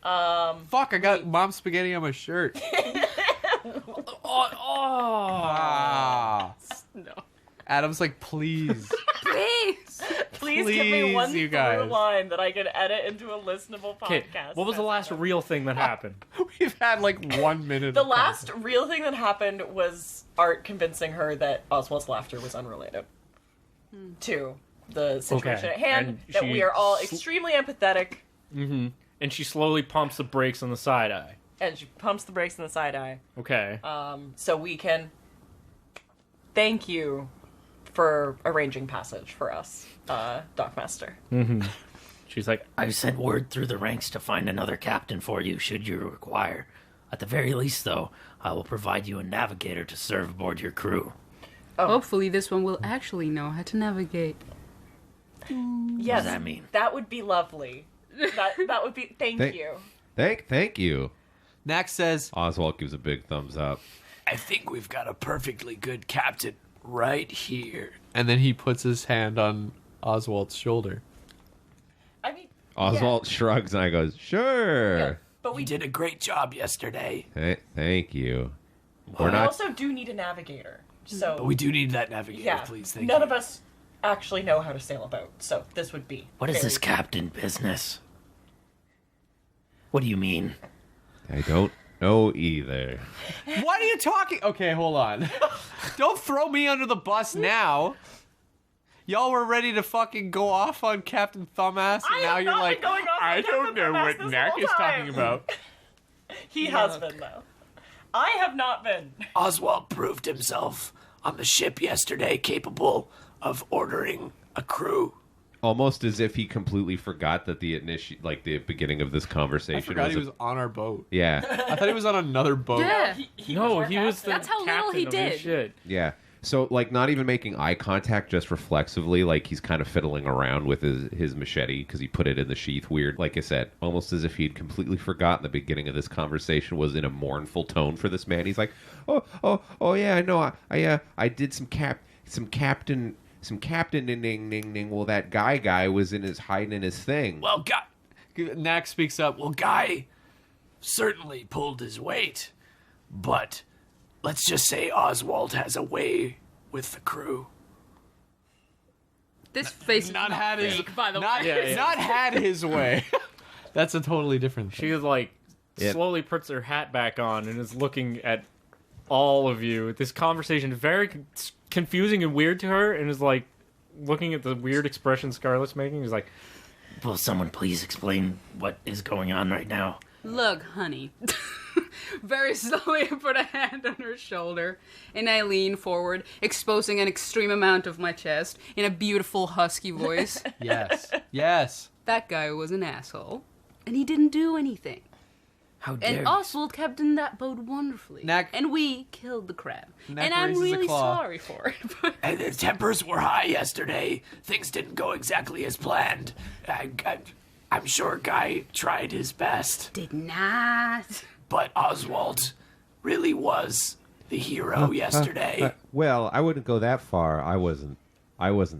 Fuck! I got mom spaghetti on my shirt. Ah. no. Adam's like, please. Please. Please give me one you through guys. line that I can edit into a listenable Okay, podcast. what was the last real thing that happened? We've had like 1 minute. The of last real thing that happened was Art convincing her that Oswald's laughter was unrelated to the situation Okay, at hand. and That she we are all extremely empathetic, And she slowly pumps the brakes on the side eye. and she pumps the brakes in the side eye. Okay. So we can thank you for arranging passage for us, Dockmaster. She's like, I've sent word through the ranks to find another captain for you, should you require. At the very least, though, I will provide you a navigator to serve aboard your crew. Hopefully this one will actually know how to navigate. Yes, What does that mean? that would be lovely. That would be. Thank you. Thank you. Knack says, Oswalt gives a big thumbs up. I think we've got a perfectly good captain right here. and then he puts his hand on Oswald's shoulder. I mean, Oswalt shrugs and I goes, sure. but we You did a great job yesterday. Thank you. we We're not. also do need a navigator. So But we do need that navigator, yeah, please. Thank none you. of us actually know how to sail a boat, so this would be. What is very- this captain business? What do you mean? I don't know either. What are you talking? Okay, hold on. Don't throw me under the bus now. Y'all were ready to fucking go off on Captain Thumbass, and I now have you're not like, been going off on I don't Captain know Thumbass what this Knack whole is talking time." about. He has been though. I have not been. Oswald proved himself on the ship yesterday capable of ordering a crew. Almost as if he completely forgot that the the beginning of this I conversation forgot was. he was on our boat. Yeah, I thought he was on another boat. Yeah. no, our he was the captain. That's how little captain he of this did. shit. yeah. So like, not even making eye contact, just reflexively, like he's kind of fiddling around with his machete because he put it in the sheath. Weird, like I said, almost as if he had completely forgotten the beginning of this conversation was in a mournful tone for this man. He's like, oh yeah, I know. I did some captain ding ding ding. Well, that guy was hiding in his thing. Well, Knack speaks up. Well, Guy certainly pulled his weight, but let's just say Oswalt has a way with the crew. This face is Not not had his, fake, by the not, way. not had his way. That's a totally different thing. She like Yep. slowly puts her hat back on and is looking at all of you. This conversation is very confusing and weird to her, and is like looking at the weird expression Scarlet's making. Is like, Will someone please explain what is going on right now? Look, honey. Very slowly, I put a hand on her shoulder, and I lean forward, exposing an extreme amount of my chest in a beautiful, husky voice. Yes. Yes. That guy was an asshole, and he didn't do anything. How dare And you? Oswald captained that boat wonderfully. Knack- And we killed the crab. Knack And I'm raises a really claw. sorry for it. But And the tempers were high yesterday. Things didn't go exactly as planned. I'm sure Guy tried his best, did not. but Oswalt really was the hero yesterday. Well, I wouldn't go that far. I wasn't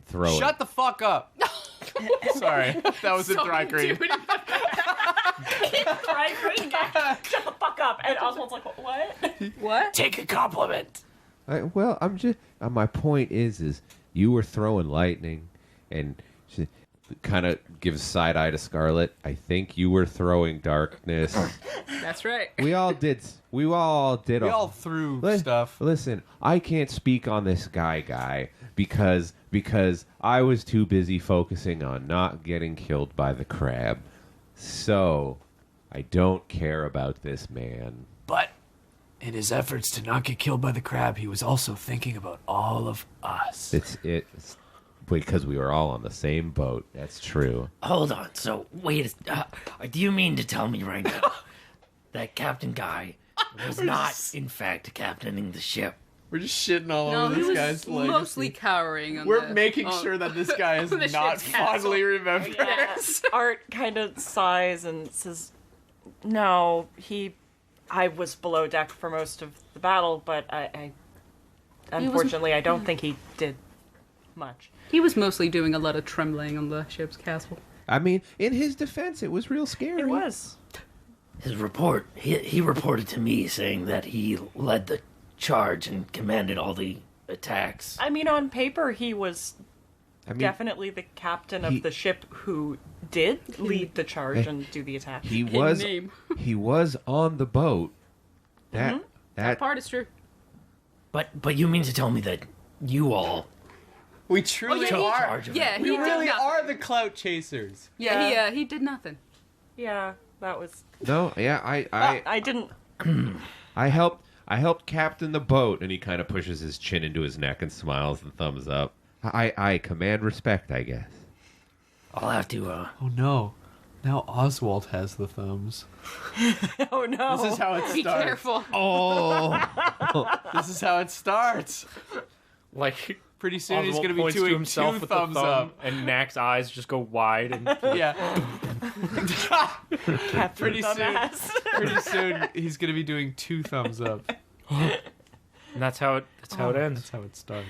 throwing. Shut the fuck up. Sorry. That was a dry green. Dry green guy. Shut the fuck up. And Oswald's like, what? What? Take a compliment. Well, I'm just. My point is you were throwing lightning, and she kind of gives side eye to Scarlet. I think you were throwing darkness. That's right. We all did. We all did. We all threw Li- stuff. Listen, I can't speak on this guy because I was too busy focusing on not getting killed by the crab. So, I don't care about this man. But in his efforts to not get killed by the crab, he was also thinking about all of us. It's because we were all on the same boat. That's true. Hold on. So, wait. Do you mean to tell me right now that Captain Guy was not, in fact, captaining the ship? We're just shitting all No, over he this was guy's legacy. mostly cowering on We're the, making on- sure that this guy is on the not ship's castle. fondly remembered. Yes. Art kind of sighs and says, no, I was below deck for most of the battle, but I unfortunately, I don't think he did much. He was mostly doing a lot of trembling on the ship's castle. I mean, in his defense, it was real scary. It was. His report, he reported to me saying that he led the charge and commanded all the attacks. I mean, on paper, he was I mean, definitely the captain he- of the ship who did lead the charge and do the attack. he was name. he was on the boat. That That part is true. But you mean to tell me that you all We truly yeah, he- are. charge of Yeah, it? We he really did nothing. are the clout chasers. Yeah, he did nothing. Yeah, that was. no, yeah, I didn't. I helped captain the boat, and he kind of pushes his chin into his neck and smiles and thumbs up. I command respect, I guess. I'll have to. Oh no. Now Oswalt has the thumbs. Oh no! This is how it Be starts. careful. Oh, This is how it starts. like Pretty soon he's Oswald going to be points doing himself two with thumbs the thumb, up. and Knack's eyes just go wide. And Yeah. Captain pretty soon. Dumbass. Pretty soon he's going to be doing two thumbs up. and that's how it ends. That's how it starts.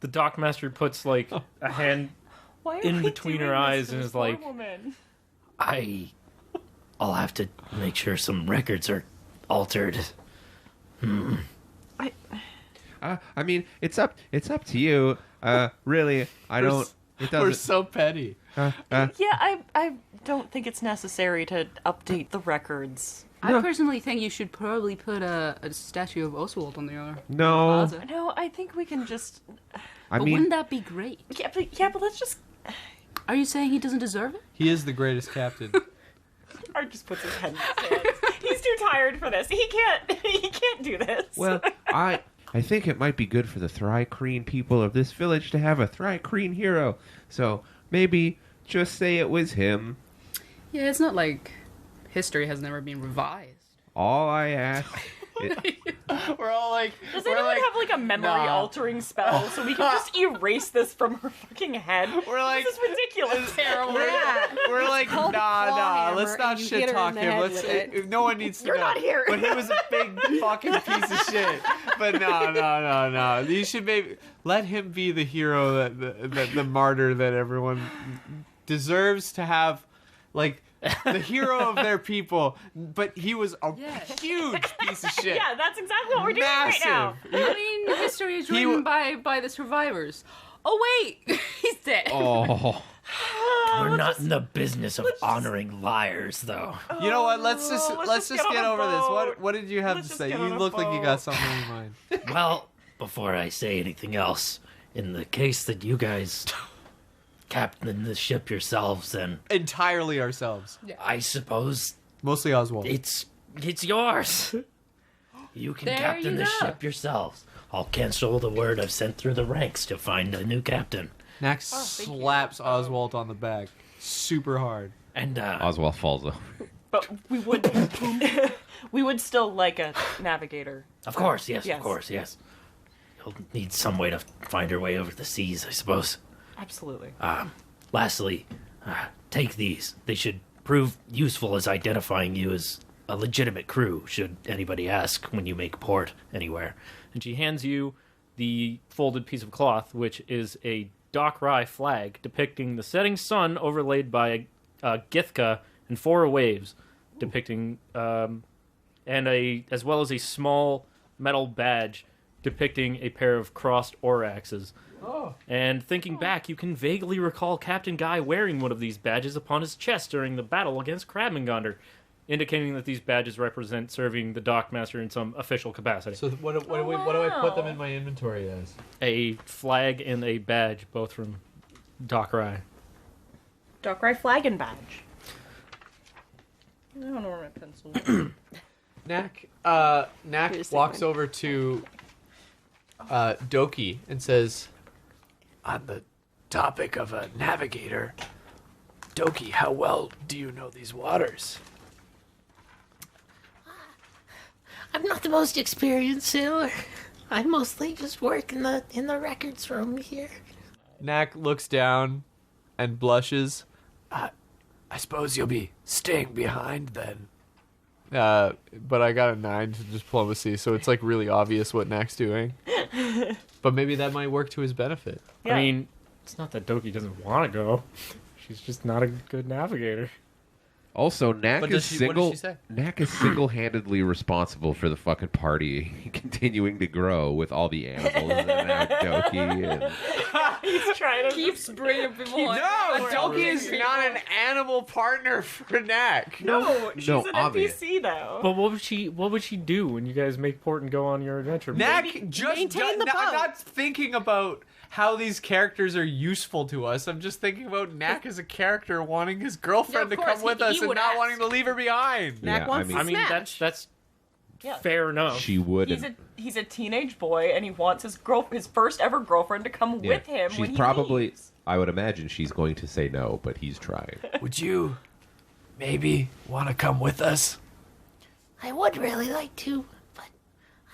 The dockmaster puts like a hand Why are in we between doing her this eyes to and this is like, poor woman? I'll have to make sure some records are altered. I mean, it's up to you. Really, I don't. It We're doesn't. so petty. Yeah, I don't think it's necessary to update the records. I personally think you should probably put a statue of Oswald on the No, plaza. No, I think we can just. I But mean, wouldn't that be great? Yeah, but let's just. Are you saying he doesn't deserve it? He is the greatest captain. Art just puts his head in his hands. He's too tired for this. He can't do this. well, I think it might be good for the Thrycreen people of this village to have a Thrycreen hero. So maybe just say it was him. Yeah, it's not like history has never been revised. All I ask. We're all like, Does we're anyone like, have like a memory-altering spell so we can just erase this from her fucking head? We're like, This is ridiculous. Terrible. we're like, called nah, claw let's hammer, not and you shit hit her talk in the him. head Let's. with it. No one needs to You're know. not here. But he was a big fucking piece of shit. But no. You should maybe let him be the hero, that the martyr that everyone deserves to have, like, the hero of their people, but he was a huge piece of shit. Yeah, that's exactly what we're doing Massive. right now. I mean, history is written by the survivors. Oh wait, he's dead. Oh, We're not in the business of honoring liars, though. You know what? Let's just get over this. boat. What did you have Let's to just say? get You on a look like you boat. got something in your mind. Well, before I say anything else, in the case that you guys captain the ship yourselves, then Entirely ourselves. I suppose Mostly Oswald. it's yours. You can There captain you the go. ship yourselves. I'll cancel the word I've sent through the ranks to find a new captain. Knack slaps Oswald on the back super hard. And Oswald falls over. But we would we would still like a navigator. of course, yes, Yes. of course, yes. You'll need some way to find your way over the seas, I suppose. Absolutely. Lastly, take these. They should prove useful as identifying you as a legitimate crew, should anybody ask when you make port anywhere. And she hands you the folded piece of cloth, which is a Dockrai flag depicting the setting sun overlaid by a Githka and 4 waves, depicting as well as a small metal badge depicting a pair of crossed ore axes. And thinking back, you can vaguely recall Captain Guy wearing one of these badges upon his chest during the battle against Krabbengander, indicating that these badges represent serving the Dockmaster in some official capacity. So what do I put them in my inventory as? A flag and a badge, both from Dockrai. Dockrai flag and badge. I don't know where my pencil is. Knack Here's walks the over to Doki and says, On the topic of a navigator, Doki, how well do you know these waters? I'm not the most experienced sailor. I mostly just work in the records room here. Knack looks down and blushes. I suppose you'll be staying behind then. But I got a 9 to diplomacy, so it's like really obvious what Knack's doing. But maybe that might work to his benefit. Yeah. I mean, it's not that Doki doesn't want to go. She's just not a good navigator. Also, Knack What is does she say? Knack is single-handedly responsible for the fucking party continuing to grow with all the animals and now Doki and He's trying to Keeps bringing people on. No, Doki is not an animal partner for Knack. No, she's no, an obvious. NPC though. But what would she do when you guys make port and go on your adventure? Knack just maintain the I'm boat. not thinking about how these characters are useful to us. I'm just thinking about Knack as a character wanting his girlfriend Yeah, to of come course, with he us and would not ask. wanting to leave her behind. Knack Yeah, wants I to I mean, smash. that's Yeah. fair enough. she would. He's a teenage boy and he wants his first ever girlfriend to come with him. She's when he probably. leaves. I would imagine she's going to say no, but he's trying. Would you maybe want to come with us? I would really like to, but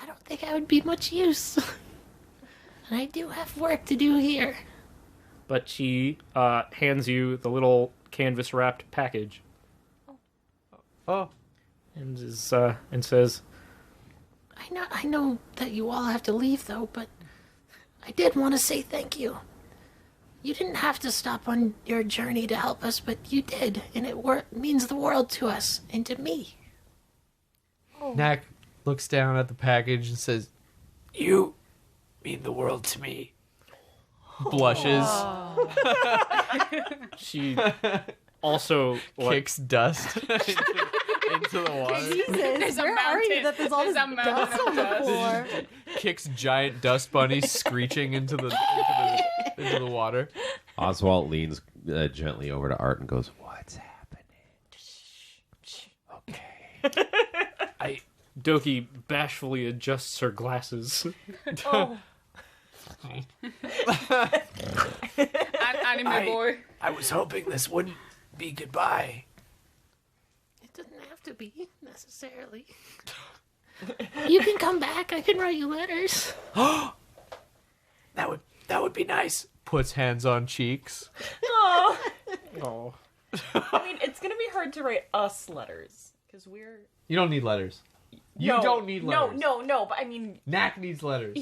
I don't think I would be much use. And I do have work to do here. But she hands you the little canvas-wrapped package Oh, and says, I know that you all have to leave, though, but I did want to say thank you. You didn't have to stop on your journey to help us, but you did, and it means the world to us and to me. Knack looks down at the package and says, You mean the world to me. blushes, she also kicks dust into the water, Jesus, where are you that there's all this There's a mountain dust of on the dust. floor? kicks giant dust bunnies screeching into the water. Oswald leans gently over to Art and goes, "What's happening?" Okay. Doki bashfully adjusts her glasses. Oh, Anime boy. I was hoping this wouldn't be goodbye. It doesn't have to be, necessarily. You can come back. I can write you letters. That would be nice. Puts hands on cheeks. oh. Oh, I mean, it's gonna be hard to write us letters because we're. You don't need letters. You No, don't need letters. No. But I mean, Knack needs letters.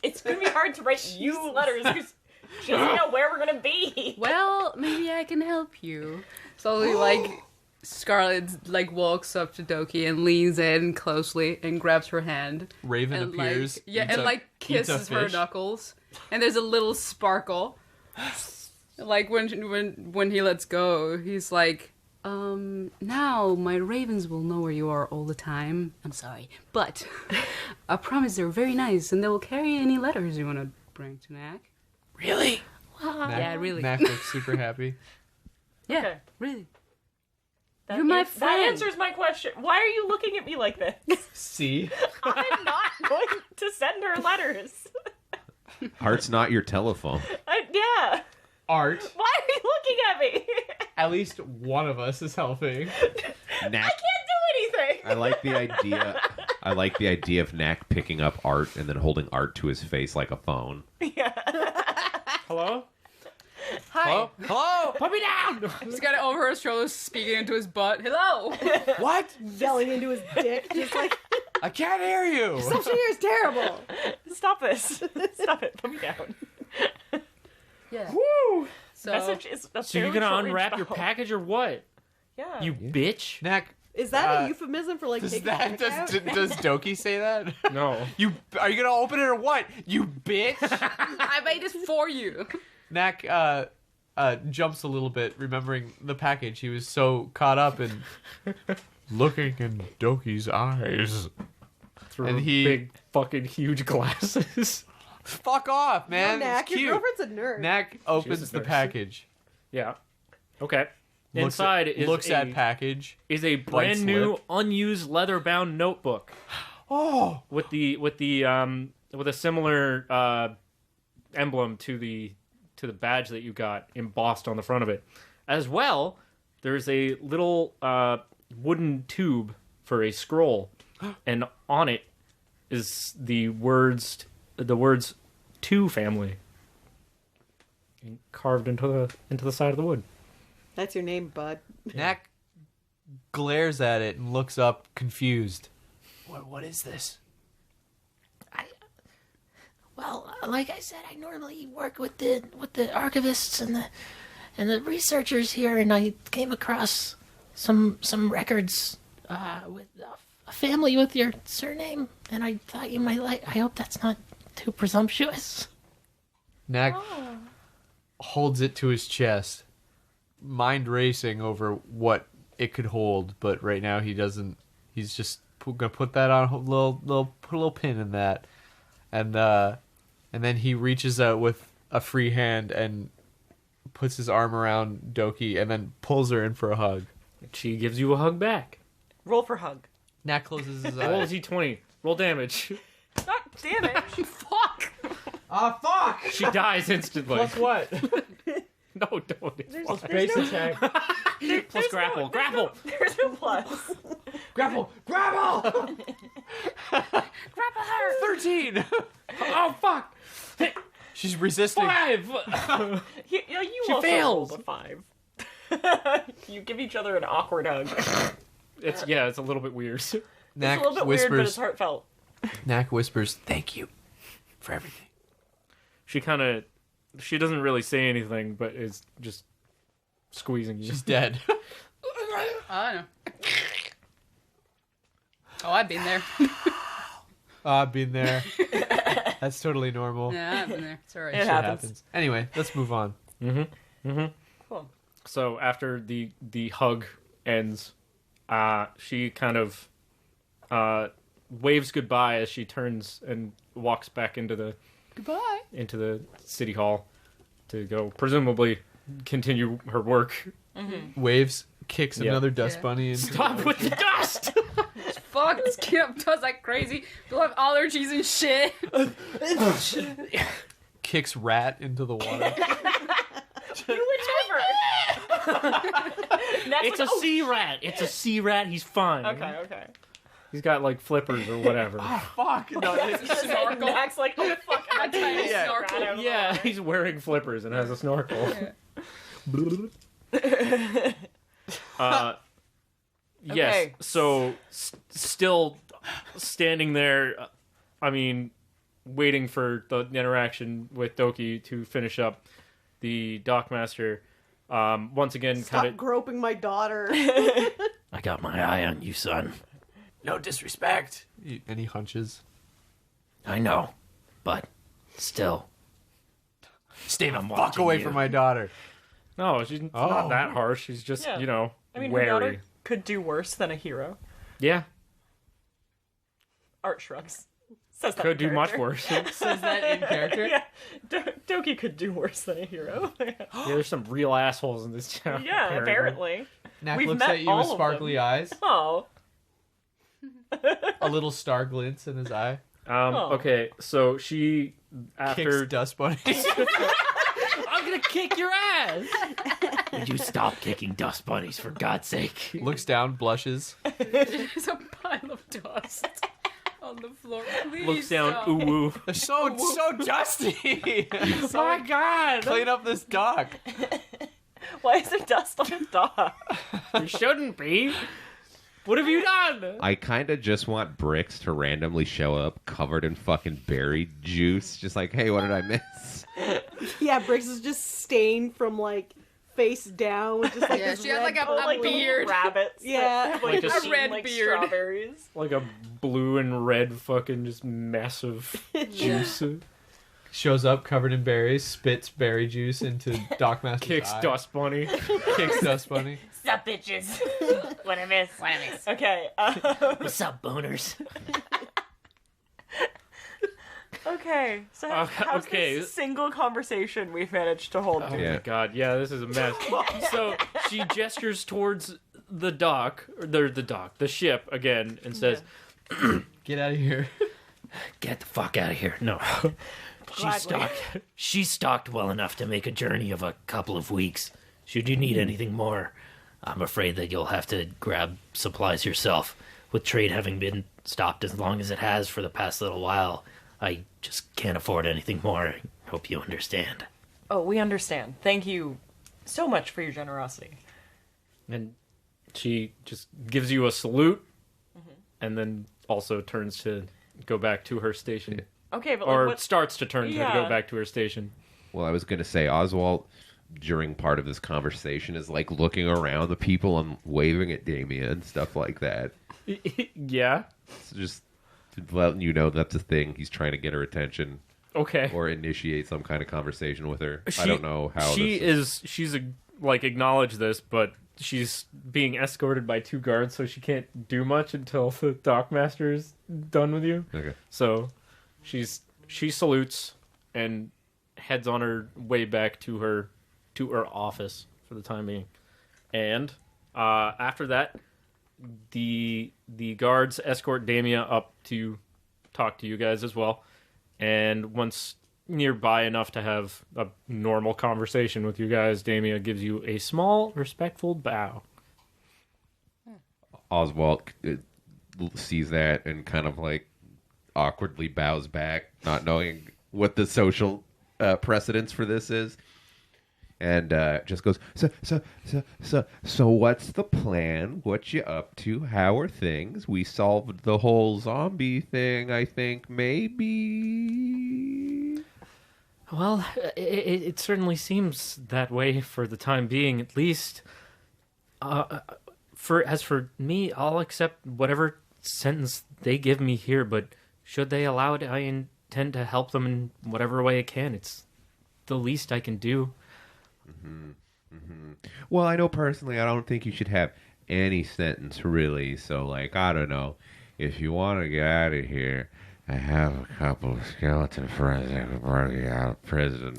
it's gonna be hard to write you letters because she doesn't know where we're gonna be. Well, maybe I I can help you. So like Scarlet like walks up to Doki and leans in closely and grabs her hand. Raven And appears. like kisses her knuckles. And there's a little sparkle. Like when he lets go, he's like, now my ravens will know where you are all the time. I'm sorry, but I promise they're very nice and they will carry any letters you want to bring to Knack. Really? Yeah, really. Knack looks super happy. Yeah, Okay. really. That You're my That friend. answers my question. Why are you looking at me like this? See? I'm not going to send her letters. Art's not your telephone. Yeah. Art. Why are you looking at me? At least one of us is helping. Knack. I can't do anything. I like the idea. I like the idea of Knack picking up Art and then holding Art to his face like a phone. Hello? Hi. Hello? Put me down! He's got it over his shoulders, speaking into his butt. Hello. What? Yelling into his dick, just like, I can't hear you. such here is terrible. Stop this. Stop it. Put me down. Yeah. Woo! So Message is a So you're fairly gonna short-range unwrap your spell. package or what? Yeah. You bitch? Knack, Is that Uh, a euphemism for like taking your dick out? does Doki say that? No. Are you gonna open it or what? You bitch! I made this for you. Knack jumps a little bit, remembering the package. He was so caught up in looking in Doki's eyes. Through And he- big fucking huge glasses. Fuck off, man. No, Knack, It's cute. your girlfriend's a nerd. Knack opens the nurse. package. Yeah. Okay. Looks Inside at, is looks a, at package. is a bites brand new lip. unused leather-bound notebook Oh, with a similar emblem to the badge that you got embossed on the front of it. As well, there's a little wooden tube for a scroll, and on it is the words "to family" carved into the side of the wood. That's your name, bud. Knack glares at it and looks up confused. What is this? Well, like I said, I normally work with the archivists and the researchers here, and I came across some records with a family with your surname, and I thought you might like. I hope that's not too presumptuous. Knack holds it to his chest, mind racing over what it could hold, but right now he doesn't. He's just gonna put that on put a little pin in that, and then he reaches out with a free hand and puts his arm around Doki and then pulls her in for a hug. She gives you a hug back. Roll for hug. Knack closes his Roll a eyes. d20. Roll damage. God damn it. Fuck. Ah, fuck! She dies instantly. Plus what? No, don't. It's fine. Base attack. Plus grapple. Grapple. There's no plus. Grapple! Grapple! Grapple her. 13! Oh, fuck. She's resisting. 5. You She also fails. rolled a 5. You give each other an awkward hug. It's a little bit weird. Knack It's a little bit whispers. weird, but it's heartfelt. Knack whispers, "Thank you for everything." She doesn't really say anything, but is just squeezing you. She's dead. I know. Oh, I've been there. I've been there. That's totally normal. Yeah, I've been there. It's alright. It Shit happens. Anyway, let's move on. Cool. So after the hug ends, she kind of waves goodbye as she turns and walks back into the city hall to go presumably continue her work. Waves kicks Yeah. another dust Yeah. bunny into Stop with the dust! Fuck, this kid does like crazy. You'll have allergies and shit. kicks rat into the water. It's a sea rat. It's a sea rat. He's fine. Okay. He's got like flippers or whatever. Fuck! No, it's Snorkel. Max like, oh fuck, I tiny Yeah. snorkel. Yeah, he's wearing flippers and has a snorkel. Yes. Okay. So still standing there. I mean, waiting for the interaction with Doki to finish up. The dockmaster Once again, Stop kind of groping my daughter. I got my eye on you, son. No disrespect. And he hunches. I know, but still. Stay the I'm fuck watching Away you. from my daughter. no, she's not that harsh. She's just Yeah. I mean, her wary. daughter could do worse than a hero. Yeah, Art shrugs. Says that could in do much character. worse. Says that in character? Yeah, Doki could do worse than a hero. Yeah, there's some real assholes in this town. Yeah, apparently. Knack We've looks met at you all with of sparkly them. eyes. Oh, A little star glints in his eye. Okay, so she after Kicks dust bunnies. I'm gonna kick your ass. Would you stop kicking dust bunnies, for God's sake? Looks down, blushes. There's a pile of dust on the floor. Please Looks down. stop. Ooh woo. They're so dusty. Oh my god! Clean up this dock. why is there dust on the dock? You shouldn't be. What have you done? I kind of just want Brix to randomly show up covered in fucking berry juice. Just like, hey, what did I miss? Yeah, Brix is just stained from like face down with just like Yeah, this she had red like a coat. Like the beard. rabbits. Yeah. that, like, Like a eating, red like, beard. Strawberries. Like a blue and red fucking just massive juice. Shows up covered in berries, spits berry juice into Dockmaster's Kicks eye. Dust Bunny. Kicks dust bunny. Sup, bitches. What I miss. What I miss. Okay. What's up, boners? Okay. So how's okay. this single conversation we've managed to hold? Oh Yeah. my god, yeah, this is a mess. So she gestures towards the dock, or the ship again, and says, Get out of here. Get the fuck out of here. No. She's stocked well enough to make a journey of a couple of weeks. Should you need anything more, I'm afraid that you'll have to grab supplies yourself. With trade having been stopped as long as it has for the past little while, I just can't afford anything more. I hope you understand. Oh, we understand. Thank you so much for your generosity. and she just gives you a salute, and then also turns to go back to her station. Okay, but Or like, what? starts to turn to Yeah. go back to her station. Well, I was going to say, Oswalt, during part of this conversation, is like looking around the people and waving at Damien and stuff like that. Yeah. So just letting you know that's a thing. He's trying to get her attention Okay. or initiate some kind of conversation with her. I don't know how she's acknowledged this, but she's being escorted by 2 guards, so she can't do much until the dockmaster is done with you. Okay. So she salutes and heads on her way back to her office for the time being. And after that, the guards escort Damia up to talk to you guys as well. And once nearby enough to have a normal conversation with you guys, Damia gives you a small, respectful bow. Oswalt sees that and kind of like awkwardly bows back, not knowing what the social precedence for this is, and just goes, so what's the plan? What you up to? How are things? We solved the whole zombie thing, I think, maybe. Well, it certainly seems that way for the time being, at least. As for me, I'll accept whatever sentence they give me here, but should they allow it, I intend to help them in whatever way I can. It's the least I can do. Well, I know personally I don't think you should have any sentence, really. So, like, I don't know. If you want to get out of here, I have a couple of skeleton friends that can bring you out of prison.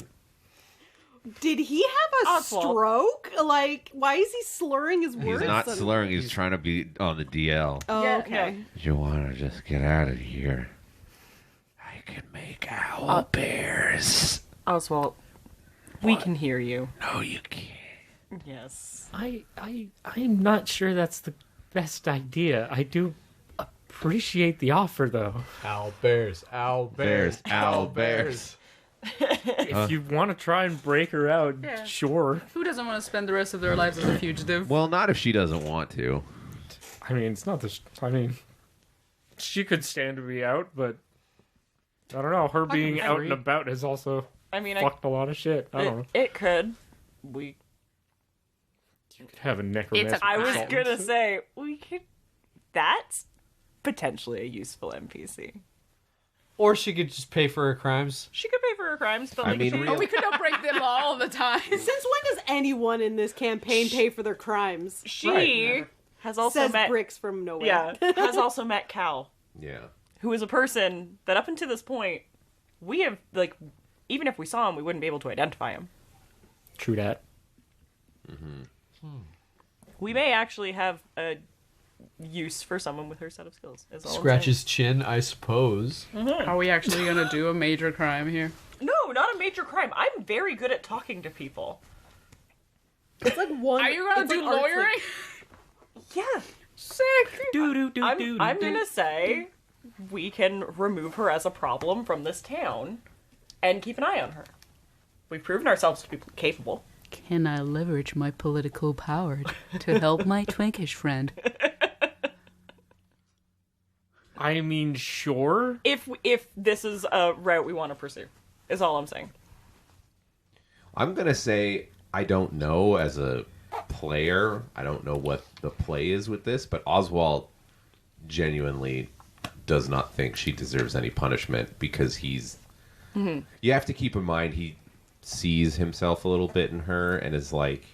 Did he have a Oswalt. stroke? Like, why is he slurring his words? He's not suddenly? slurring. He's trying to be on the DL. Oh, Yeah, okay. If you want to just get out of here, I can make owl bears. Oswalt, we can hear you. No, you can't. Yes. I'm not sure that's the best idea. I do appreciate the offer, though. Owl bears. Owl bears. Owl bears. If you want to try and break her out, Yeah. sure. Who doesn't want to spend the rest of their lives as a fugitive? Well, not if she doesn't want to. I mean, it's not this. I mean, she could stand to be out, but I don't know. Her being out and about has also I mean, fucked a lot of shit. I don't know. it could. We You could have a necromancer. I was consultant. gonna say we could. That's potentially a useful NPC. Or she could just pay for her crimes. She could pay for her crimes, but like, I mean, she- Oh, we could not break them all the time. Since when does anyone in this campaign pay for their crimes? she has also Says met Brix from nowhere. yeah has also met Cal, Yeah. who is a person that up until this point we have like even if we saw him we wouldn't be able to identify him. True that. We may actually have a use for someone with her set of skills. Is all I'm Scratch saying. his chin, I suppose. Are we actually gonna do a major crime here? No, not a major crime. I'm very good at talking to people. It's like one. Are you gonna it's do like arts, like- lawyering? Yeah. Sick. I'm gonna say we can remove her as a problem from this town and keep an eye on her. We've proven ourselves to be capable. Can I leverage my political power to help my twinkish friend? I mean, sure. If this is a route we want to pursue, is all I'm saying. I'm going to say I don't know as a player. I don't know what the play is with this, but Oswalt genuinely does not think she deserves any punishment because he's... You have to keep in mind he sees himself a little bit in her and is like,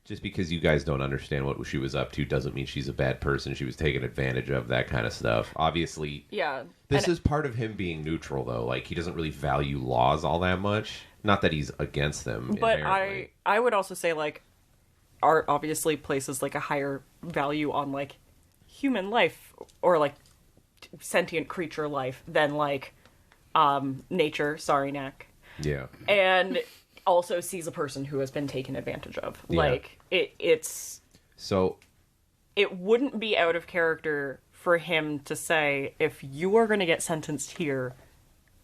just because you guys don't understand what she was up to doesn't mean she's a bad person. She was taken advantage of, that kind of stuff. Obviously, Yeah. this is part of him being neutral, though. Like, he doesn't really value laws all that much. Not that he's against them, But inherently. I would also say, like, art obviously places, like, a higher value on, like, human life or, like, sentient creature life than, like, nature. Sorry, Knack. Yeah. And also sees a person who has been taken advantage of. Yeah. Like, it's... So, It wouldn't be out of character for him to say, if you are going to get sentenced here,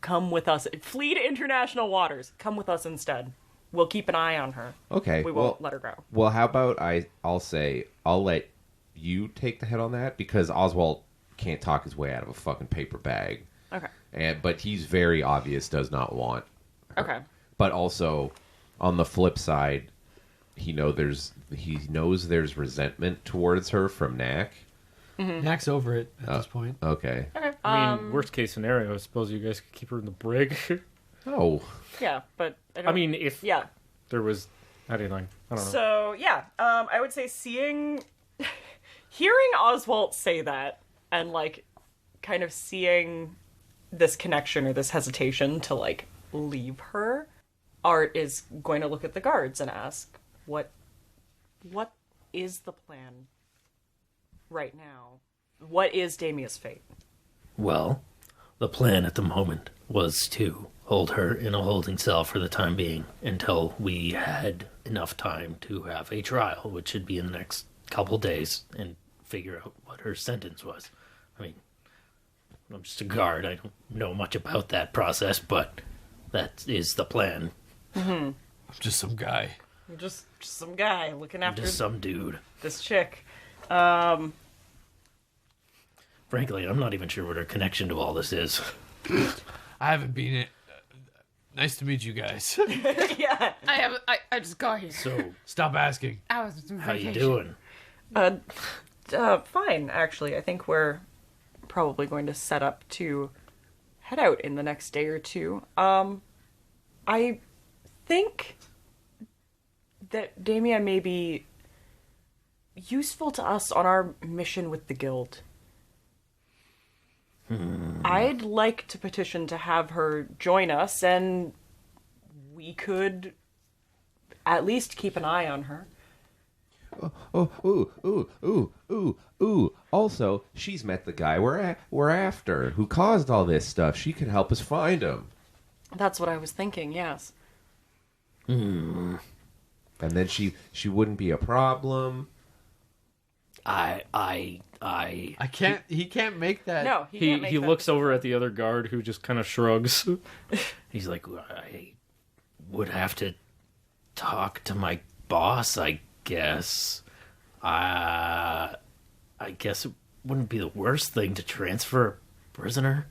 come with us. Flee to international waters. Come with us instead. We'll keep an eye on her. okay. We won't let her go. Well, how about I'll say, I'll let you take the head on that, because Oswald can't talk his way out of a fucking paper bag. Okay. But he's very obvious does not want her. Okay. But also, on the flip side, he knows there's resentment towards her from Knack. Knack's over it at this point. Okay. I mean, worst case scenario, I suppose you guys could keep her in the brig. Oh. Yeah, but I mean, if yeah. there was anything, I don't know. So yeah, I would say hearing Oswalt say that, and like, kind of seeing this connection or this hesitation to like leave her, Art is going to look at the guards and ask, what is the plan right now? What is Damia's fate? Well, the plan at the moment was to hold her in a holding cell for the time being until we had enough time to have a trial, which should be in the next couple days, and figure out what her sentence was. I mean, I'm just a guard. I don't know much about that process, but that is the plan. I'm just some guy. You're just some guy looking after Just some dude. this chick. Frankly, I'm not even sure what her connection to all this is. I haven't been it. Nice to meet you guys. Yeah. I just got here. So, Stop asking. I was on how you vacation. doing? Fine, actually. I think we're probably going to set up to head out in the next day or two. I think that Damia may be useful to us on our mission with the guild. I'd like to petition to have her join us, and we could at least keep an eye on her. Ooh. Also, she's met the guy we're after, who caused all this stuff. She could help us find him. That's what I was thinking, yes. And then she wouldn't be a problem. I can't. He can't make that. No, he can't make He that. looks over at the other guard who just kind of shrugs. He's like, I would have to talk to my boss, I guess. I guess it wouldn't be the worst thing to transfer a prisoner.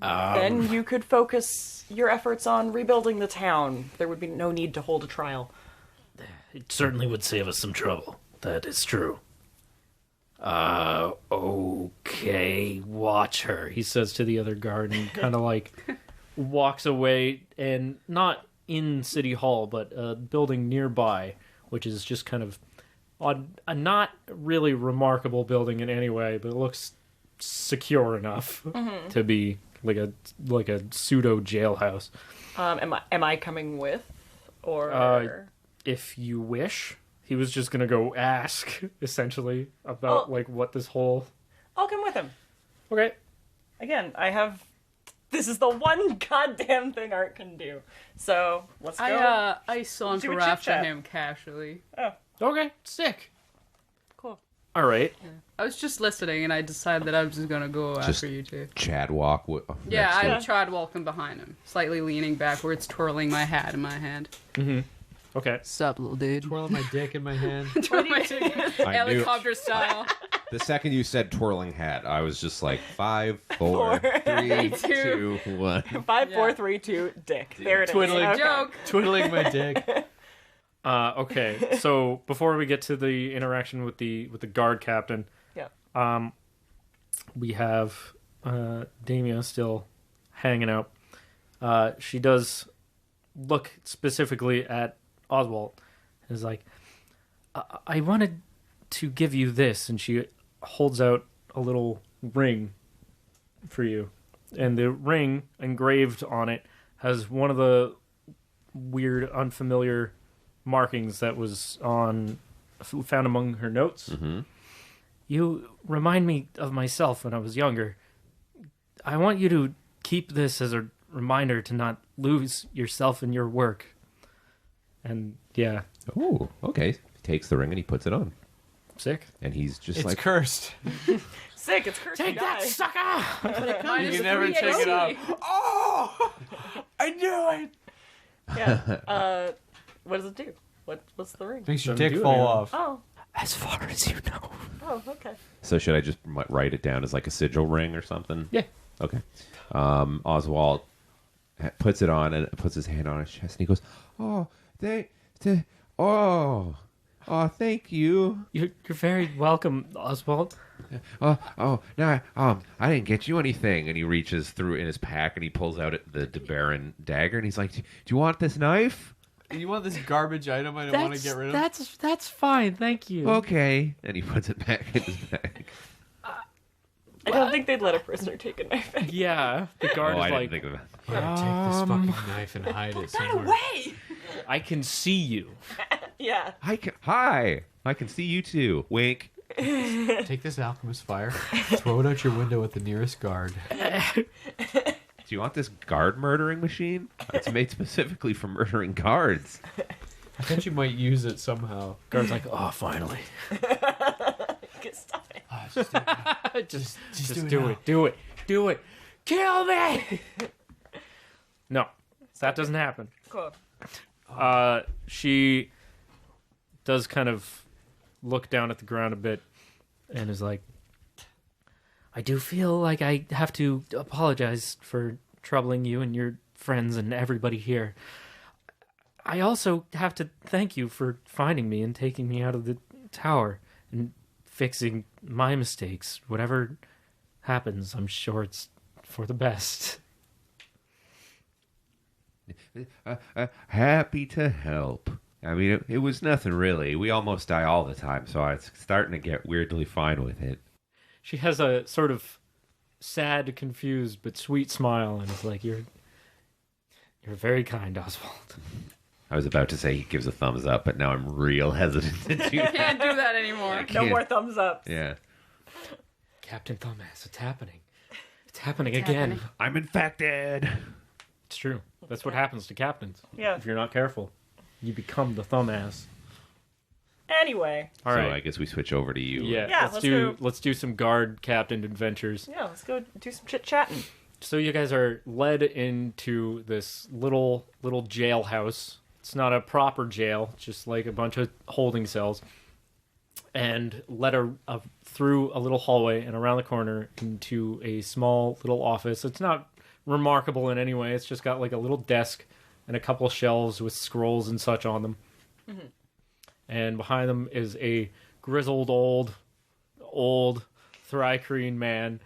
Then you could focus your efforts on rebuilding the town. There would be no need to hold a trial. It certainly would save us some trouble. That is true. Okay, watch her. He says to the other guard and kind of like walks away, and not in City Hall, but a building nearby, which is just kind of a not really remarkable building in any way, but it looks secure enough to be like a pseudo jailhouse. Am I coming with, or If you wish. He was just gonna go ask, essentially, about like what this whole. I'll come with him. Okay. Again, this is the one goddamn thing Art can do. So let's go. I saunter Do a after chit-chat. him casually. Okay. Sick. Cool. All right. I was just listening, and I decided that I was just gonna go Just after you two. Chad walk. Yeah, next to I tried walking behind him, slightly leaning backwards, twirling my hat in my hand. Okay. Sup, little dude? Twirling my dick in my hand. Twirling my I knew- helicopter style. The second you said twirling hat, I was just like 5, 4, 3, 2, 1. 5, 4, 3, 2, dick. There it is. Twiddling. Okay. Joke. Twiddling my dick. Okay. So before we get to the interaction with the guard captain, Yeah. we have Damia still hanging out. She does look specifically at Oswalt. Is like, I wanted to give you this, and she holds out a little ring for you, and the ring engraved on it has one of the weird, unfamiliar markings that was found among her notes. Mm-hmm. You remind me of myself when I was younger. I want you to keep this as a reminder to not lose yourself in your work. And yeah, Oh, okay. He takes the ring and he puts it on. sick. And he's just It's like, cursed. Sick. It's cursed. Take that, sucker! Minus You can never 3 take it AC. off. Oh! I knew it! Yeah. What does it do? What's the ring? Makes your Doesn't dick do fall anything. off. Oh. As far as you know. Oh. Okay. so should I just write it down as like a sigil ring or something? Yeah. Okay. Oswald puts it on and puts his hand on his chest and he goes, "Oh, thank you. You're very welcome, Oswald. No, I didn't get you anything." And he reaches through in his pack and he pulls out the DeBaron dagger and he's like, "Do you want this knife?" You want this garbage item I don't want to get rid of? That's fine, thank you. Okay. And he puts it back in his bag. I don't think they'd let a prisoner take a knife. Yeah, the guard I is didn't like, think of that. I'm gonna take this fucking knife and hide it somewhere. I can see you. Yeah. Hi, I can see you too. Wink. Take this alchemist fire, throw it out your window at the nearest guard. Do you want this guard murdering machine? It's made specifically for murdering guards. I thought you might use it somehow. Guard's like, oh, finally. Stop it. Oh, just do it. Just do it. Do it. Kill me! No, that doesn't happen. Cool. She does kind of look down at the ground a bit and is like, I do feel like I have to apologize for troubling you and your friends and everybody here. I also have to thank you for finding me and taking me out of the tower and fixing my mistakes. Whatever happens, I'm sure it's for the best. Happy to help. I mean, it was nothing really. We almost die all the time, so it's starting to get weirdly fine with it. She has a sort of sad, confused, but sweet smile and is like, You're very kind, Oswald. I was about to say he gives a thumbs up, but now I'm real hesitant to do that. Can't do that anymore. No more thumbs up. Yeah. Captain Thomas, it's happening. It's happening again. happening. I'm infected. It's true. That's what happens to captains. Yeah. If you're not careful, you become the thumb ass. Anyway. All So right. I guess we switch over to you. Yeah, Yeah, let's let's do some guard captain adventures. Yeah, let's go do some chit-chatting. So you guys are led into this little jailhouse. It's not a proper jail, it's just like a bunch of holding cells. And led through a little hallway and around the corner into a small little office. It's not remarkable in any way. It's just got like a little desk and a couple shelves with scrolls and such on them. Mm-hmm. And behind them is a grizzled old Thrycreen man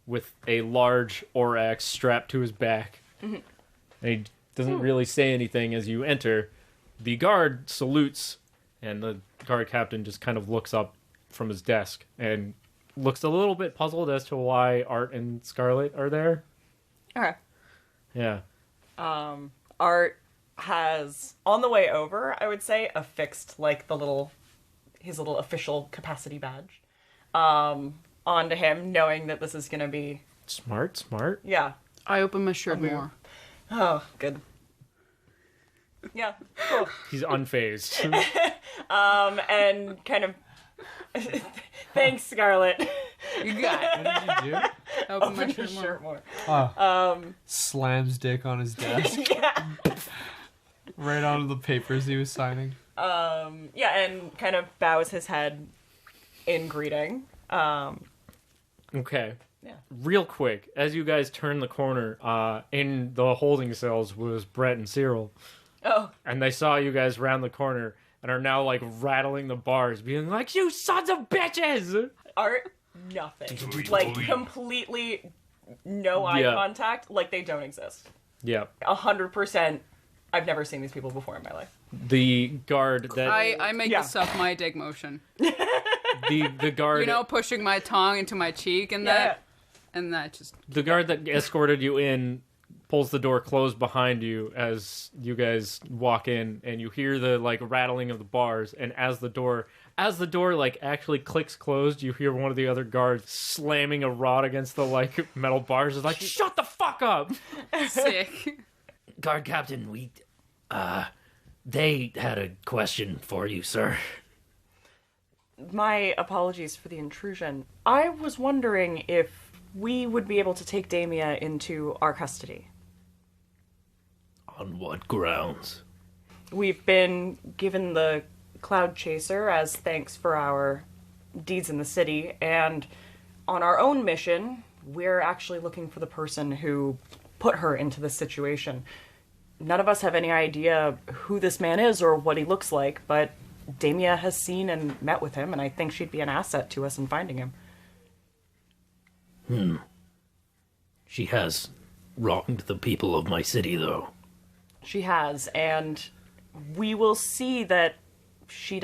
with a large orax strapped to his back. Mm-hmm. And he doesn't really say anything as you enter. The guard salutes, and the guard captain just kind of looks up from his desk and looks a little bit puzzled as to why Art and Scarlet are there. Okay. Yeah. Art has, on the way over, I would say, affixed like his little official capacity badge onto him, knowing that this is going to be smart. Yeah. I open my shirt more. Oh, good. Yeah, cool. He's unfazed. And kind of thanks, Scarlet. You got it. What did you do? Open my shirt more. Slams dick on his desk. Yeah. Right onto the papers he was signing. Yeah, and kind of bows his head in greeting. Okay. Yeah. Real quick, as you guys turn the corner, in the holding cells was Brett and Cyril. Oh. And they saw you guys round the corner and are now like rattling the bars, being like, "You sons of bitches!" Art, nothing. Like, completely no eye contact, like they don't exist. Yeah. 100%. I've never seen these people before in my life. The guard that... I make this up my dig motion. The guard... You know, pushing my tongue into my cheek and that... And that just... The guard that escorted you in pulls the door closed behind you as you guys walk in, and you hear the, like, rattling of the bars, and as the door, like, actually clicks closed, you hear one of the other guards slamming a rod against the, like, metal bars. It's like, "Shut the fuck up!" Sick. Guard Captain, they had a question for you, sir. My apologies for the intrusion. I was wondering if we would be able to take Damia into our custody. On what grounds? We've been given the Cloud Chaser as thanks for our deeds in the city, and on our own mission, we're actually looking for the person who put her into this situation. None of us have any idea who this man is or what he looks like, but Damia has seen and met with him, and I think she'd be an asset to us in finding him. She has wronged the people of my city, though. She has, and we will see that she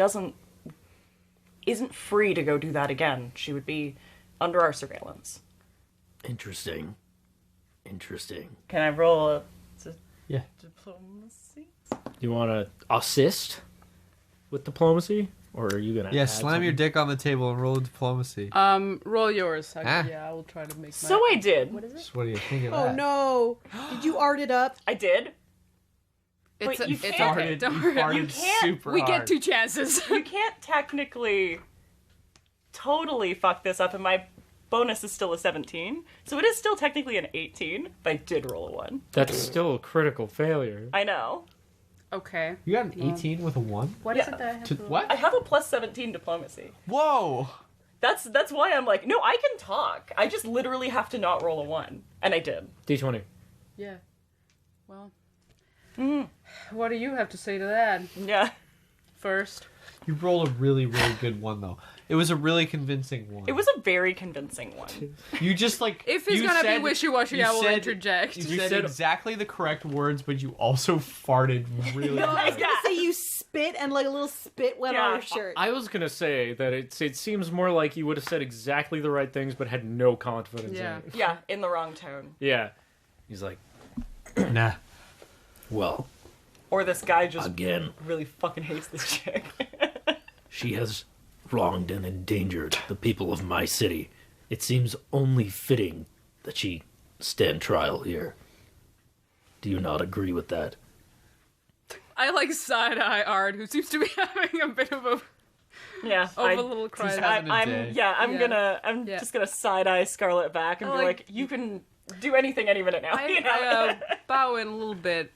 isn't free to go do that again. She would be under our surveillance. Interesting. Can I roll a diplomacy? You want to assist with diplomacy? Or are you going to Slam your dick on the table and roll diplomacy. Roll yours. Actually, yeah, I will try to make So I did. What is it? So what do you think of Oh that? no! Did you art it up? I did. It's But you it's can't- okay. Don't worry. You can't- super We hard. get 2 chances. You can't technically totally fuck this up, and my bonus is still a 17. So it is still technically an 18, but I did roll a 1. That's still a critical failure. I know. Okay. You got an 18 with a 1? What is it that I have to What? I have a plus 17 diplomacy. Whoa! That's why I'm like, no, I can talk. I just literally have to not roll a 1. And I did. D20. Yeah. Well. What do you have to say to that? Yeah. First. You rolled a really, really good one, though. It was a really convincing one. It was a very convincing one. You just, like... If he's you gonna said- be wishy-washy, I will said- interject. You You said said- exactly the correct words, but you also farted really I was hard. gonna say you spit and like a little spit went on Yeah. her shirt. I was going to say that it seems more like you would have said exactly the right things but had no confidence Yeah. in it. Yeah, in the wrong tone. Yeah. He's like, Nah. Well, Or this guy just again, really fucking hates this chick. she has wronged and endangered the people of my city. It seems only fitting that she stand trial here. Do you not agree with that? I like side-eye Art, who seems to be having a bit of a Yeah. a little cry. having a day. I'm Yeah. just gonna side eye Scarlet back and I be like- like, you can do anything any minute now. you know? I bow in a little bit.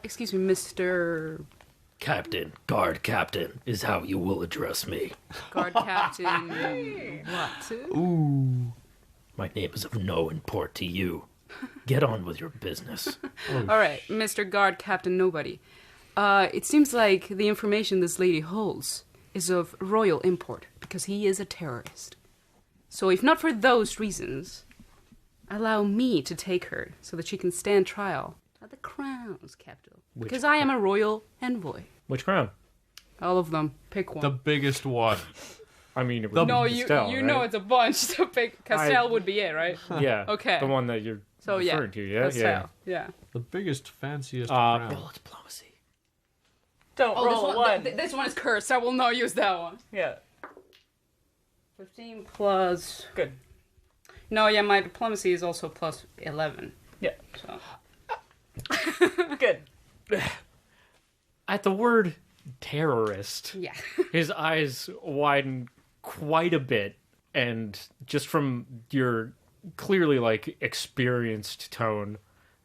Excuse me, Mr. Captain, guard captain, is how you will address me. Guard Captain. What? Ooh. My name is of no import to you. Get on with your business. All right, Mr. Guard Captain Nobody. It seems like the information this lady holds is of royal import because he is a terrorist. So if not for those reasons, allow me to take her so that she can stand trial at the Crown's capital. Because I am a royal envoy. Which crown? All of them. Pick one. The biggest one. I mean, it was no, Castell, you right? know it's a bunch. So pick Castell would be it, right? Yeah. Okay. The one that you're So referring to, yeah? Castell. Yeah. The biggest, fanciest crown. Roll diplomacy. Don't roll a one. This one is cursed. I will not use that one. Yeah. 15 plus... Good. No, yeah, my diplomacy is also plus 11. Yeah. So. Good. At the word terrorist, Yeah. his eyes widen quite a bit, and just from your clearly, like, experienced tone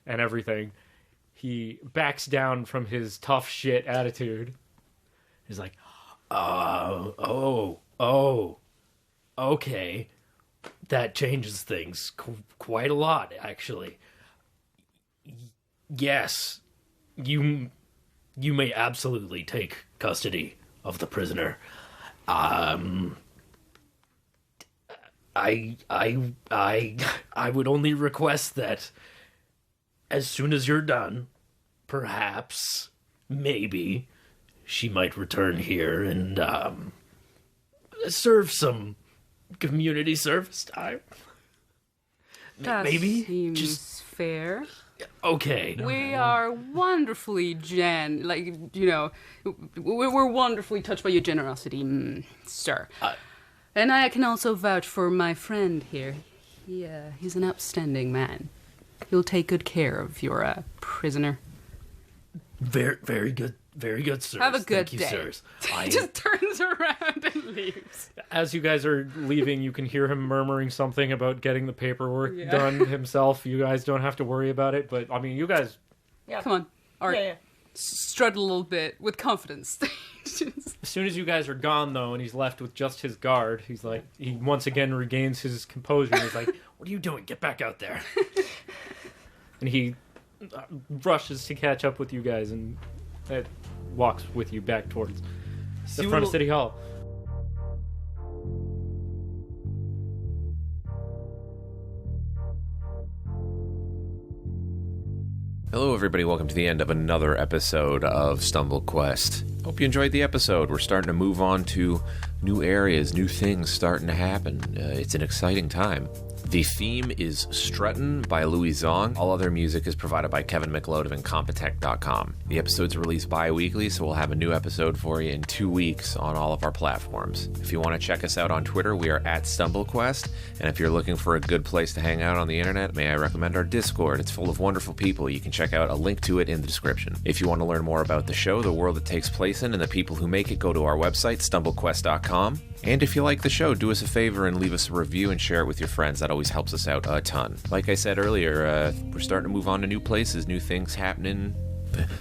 and everything, he backs down from his tough shit attitude. He's like, Okay. That changes things quite a lot, actually. Yes, you may absolutely take custody of the prisoner. I would only request that as soon as you're done, perhaps, maybe, she might return here and serve some community service time. That Maybe seems just fair. okay. We are wonderfully we're wonderfully touched by your generosity, sir. And I can also vouch for my friend here. He's an upstanding man. He'll take good care of your prisoner. Very good, sirs. Have a good Thank you, day. sirs. He just turns around and leaves. as you guys are leaving, you can hear him murmuring something about getting the paperwork Yeah. done himself. You guys don't have to worry about it, but, I mean, you guys... Yeah. Come on, Art. Yeah. Strut a little bit with confidence. As soon as you guys are gone, though, and he's left with just his guard, he's like, he once again regains his composure. He's like, What are you doing? Get back out there. and he rushes to catch up with you guys and walks with you back towards the front of City Hall. Hello, everybody. Welcome to the end of another episode of Stumble Quest. Hope you enjoyed the episode. We're starting to move on to new areas, new things starting to happen. It's an exciting time. The theme is Struttin by Louie Zong. All other music is provided by Kevin McLeod of Incompetech.com. The episodes are released bi-weekly, so we'll have a new episode for you in 2 weeks on all of our platforms. If you want to check us out on Twitter, we are at StumbleQuest. And if you're looking for a good place to hang out on the internet, may I recommend our Discord. It's full of wonderful people. You can check out a link to it in the description. If you want to learn more about the show, the world it takes place in, and the people who make it, go to our website, StumbleQuest.com. And if you like the show, do us a favor and leave us a review and share it with your friends. That always helps us out a ton. Like I said earlier, we're starting to move on to new places, new things happening.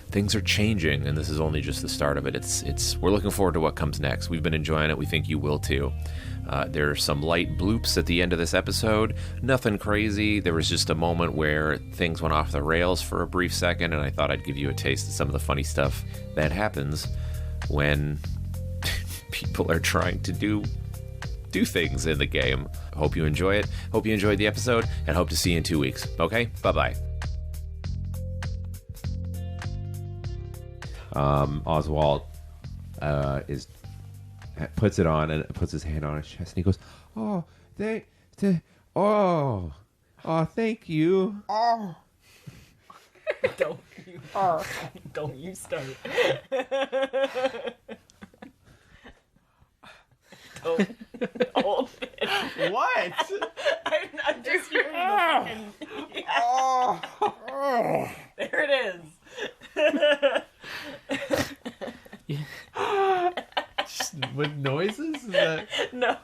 Things are changing, and this is only just the start of it. We're looking forward to what comes next. We've been enjoying it. We think you will too. There are some light bloops at the end of this episode. Nothing crazy. There was just a moment where things went off the rails for a brief second, and I thought I'd give you a taste of some of the funny stuff that happens when people are trying to do things in the game. Hope you enjoy it. Hope you enjoyed the episode, and hope to see you in 2 weeks. Okay? Bye-bye. Oswalt puts it on and puts his hand on his chest, and he goes, "Oh, thank you." Oh. Don't you start. Don't. Old bitch. What? I'm just hearing the fucking... Yeah. There it is. With noises? Is that... No.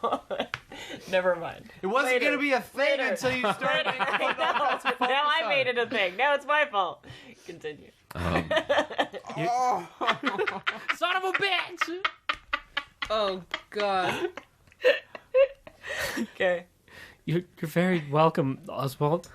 Never mind. It wasn't Later. going to be a thing Later. until you started. Now I made it a thing. Now it's my fault. Continue. Son of a bitch! Oh, God. Okay. You're very welcome, Oswald.